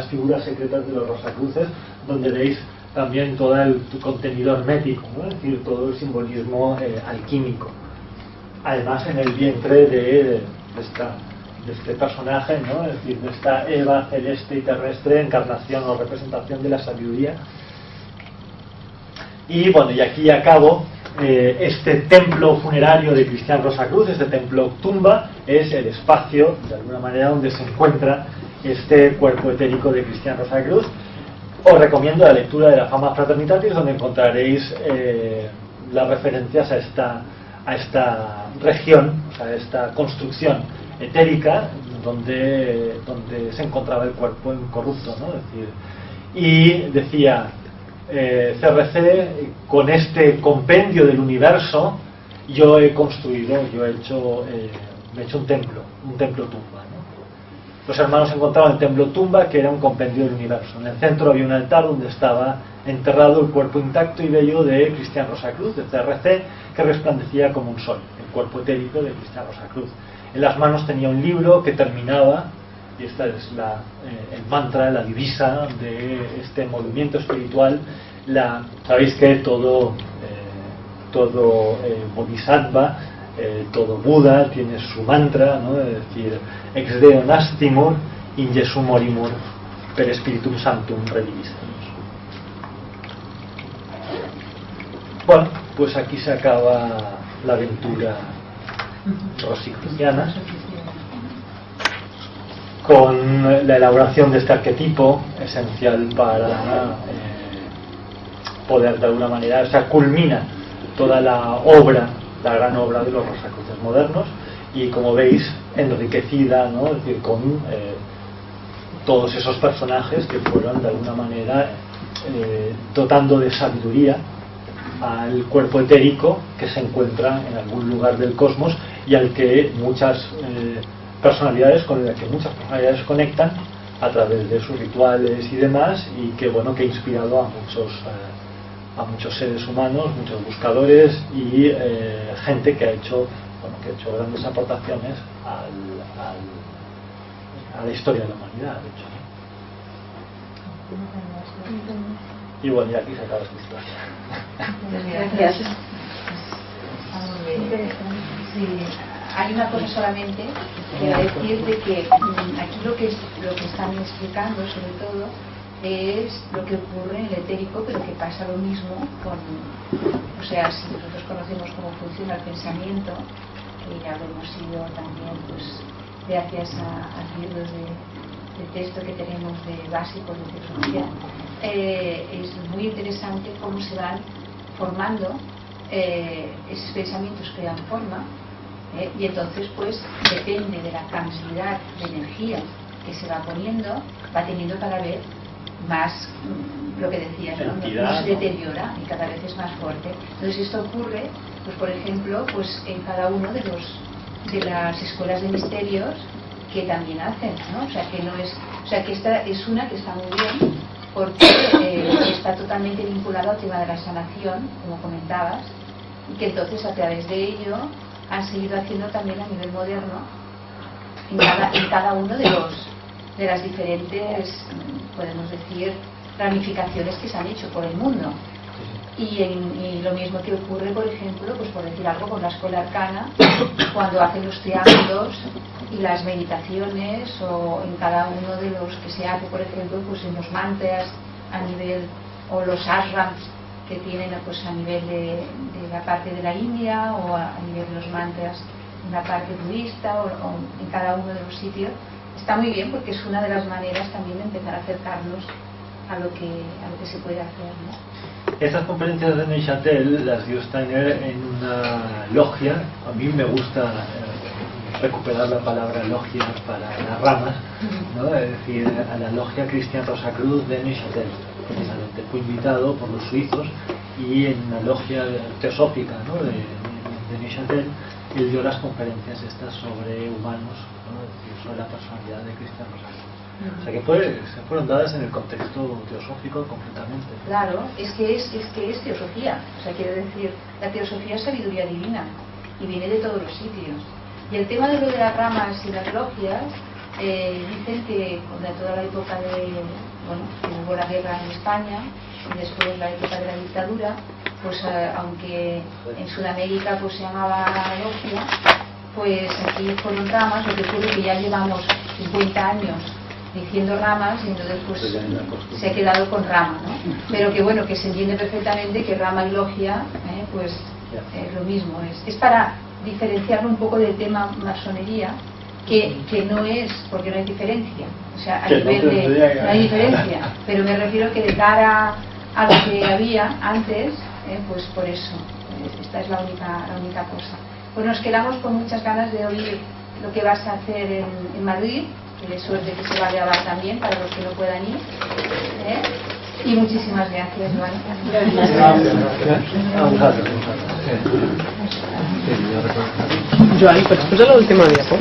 figuras secretas de los Rosacruces, donde veis también todo el contenido hermético, ¿no?, es decir, todo el simbolismo alquímico. Además, en el vientre de este personaje, ¿no?, es decir, de esta Eva celeste y terrestre, encarnación o representación de la sabiduría. Y bueno, y aquí acabo. Este templo funerario de Cristián Rosacruz, este templo tumba, es el espacio, de alguna manera, donde se encuentra este cuerpo etérico de Cristián Rosacruz. Os recomiendo la lectura de la Fama Fraternitatis, donde encontraréis las referencias a esta región, o sea, a esta construcción etérica donde se encontraba el cuerpo incorrupto, ¿no? Es decir, y decía CRC, con este compendio del universo yo he hecho un templo tumba, ¿no? Los hermanos encontraban el templo tumba, que era un compendio del universo. En el centro había un altar donde estaba enterrado el cuerpo intacto y bello de Cristián Rosacruz, de CRC, que resplandecía como un sol, el cuerpo etérico de Cristián Rosacruz. En las manos tenía un libro que terminaba, y esta es el mantra, la divisa de este movimiento espiritual. Sabéis que todo bodhisattva, todo Buda tiene su mantra, ¿no?, es decir, ex deo nastimur, in Jesum morimur, per spiritum sanctum revivistamus. Bueno, pues aquí se acaba la aventura rosicruciana, con la elaboración de este arquetipo esencial para poder de alguna manera, o sea, culmina toda la obra, la gran obra de los Rosacruces modernos, y como veis, enriquecida, ¿no?, es decir, con todos esos personajes que fueron de alguna manera dotando de sabiduría al cuerpo etérico que se encuentra en algún lugar del cosmos y al que muchas personalidades conectan a través de sus rituales y demás, y que bueno, que ha inspirado a muchos seres humanos, muchos buscadores y gente que ha hecho grandes aportaciones a la historia de la humanidad, de hecho, ¿no? Y bueno, y aquí se acaba esta historia. Gracias. Sí, hay una cosa solamente, quiero decir de que aquí lo que están explicando sobre todo es lo que ocurre en el etérico, pero que pasa lo mismo o sea, si nosotros conocemos cómo funciona el pensamiento, que ya lo hemos ido también pues gracias a libros de texto que tenemos de básicos de teología, es muy interesante cómo se van formando esos pensamientos, crean forma, y entonces pues depende de la cantidad de energía que se va poniendo, va teniendo cada vez más, lo que decías, ¿no? No se deteriora y cada vez es más fuerte. Entonces esto ocurre, pues por ejemplo, pues en cada uno de las escuelas de misterios que también hacen, ¿no? O sea que esta es una que está muy bien porque está totalmente vinculada al tema de la sanación, como comentabas, y que entonces a través de ello han seguido haciendo también a nivel moderno en cada uno de las diferentes, podemos decir, ramificaciones que se han hecho por el mundo. Y lo mismo que ocurre, por ejemplo, pues por decir algo, con la escuela arcana, cuando hacen los triángulos y las meditaciones, o en cada uno de los que se hace, por ejemplo, pues en los mantras a nivel, o los ashrams que tienen pues a nivel de la parte de la India, o a nivel de los mantras en la parte budista, o en cada uno de los sitios. Está muy bien porque es una de las maneras también de empezar a acercarnos a lo que se puede hacer, ¿no? Estas conferencias de Neuchâtel las dio Steiner en una logia. A mí me gusta recuperar la palabra logia para las ramas, ¿no? Es decir, a la logia Cristian Rosacruz de Neuchâtel. Precisamente fue invitado por los suizos, y en una logia teosófica, ¿no? de Neuchâtel, él dio las conferencias estas sobre humanos, ¿no? Es decir, sobre la personalidad de Cristian Rosacruz. O sea que se fueron dadas en el contexto teosófico completamente. Claro, es que es teosofía. O sea, quiero decir, la teosofía es sabiduría divina y viene de todos los sitios. Y el tema de lo de las ramas y las logias, dicen que de toda la época que hubo la guerra en España y después la época de la dictadura, pues aunque en Sudamérica pues se llamaba logia, pues aquí fueron ramas. Lo que ocurre es que ya llevamos 50 años diciendo ramas, y entonces pues se ha quedado con rama, ¿no? Pero que bueno, que se entiende perfectamente que rama y logia pues es lo mismo, es para diferenciarlo un poco del tema masonería, que no es, porque no hay diferencia, o sea, a nivel de, no hay diferencia, pero me refiero que de cara a lo que había antes, pues por eso, esta es la única cosa. Pues nos quedamos con muchas ganas de oír lo que vas a hacer en Madrid, que de suerte que se va a grabar también para los que no puedan ir, y muchísimas gracias, Joan, pots posar l'última diapo?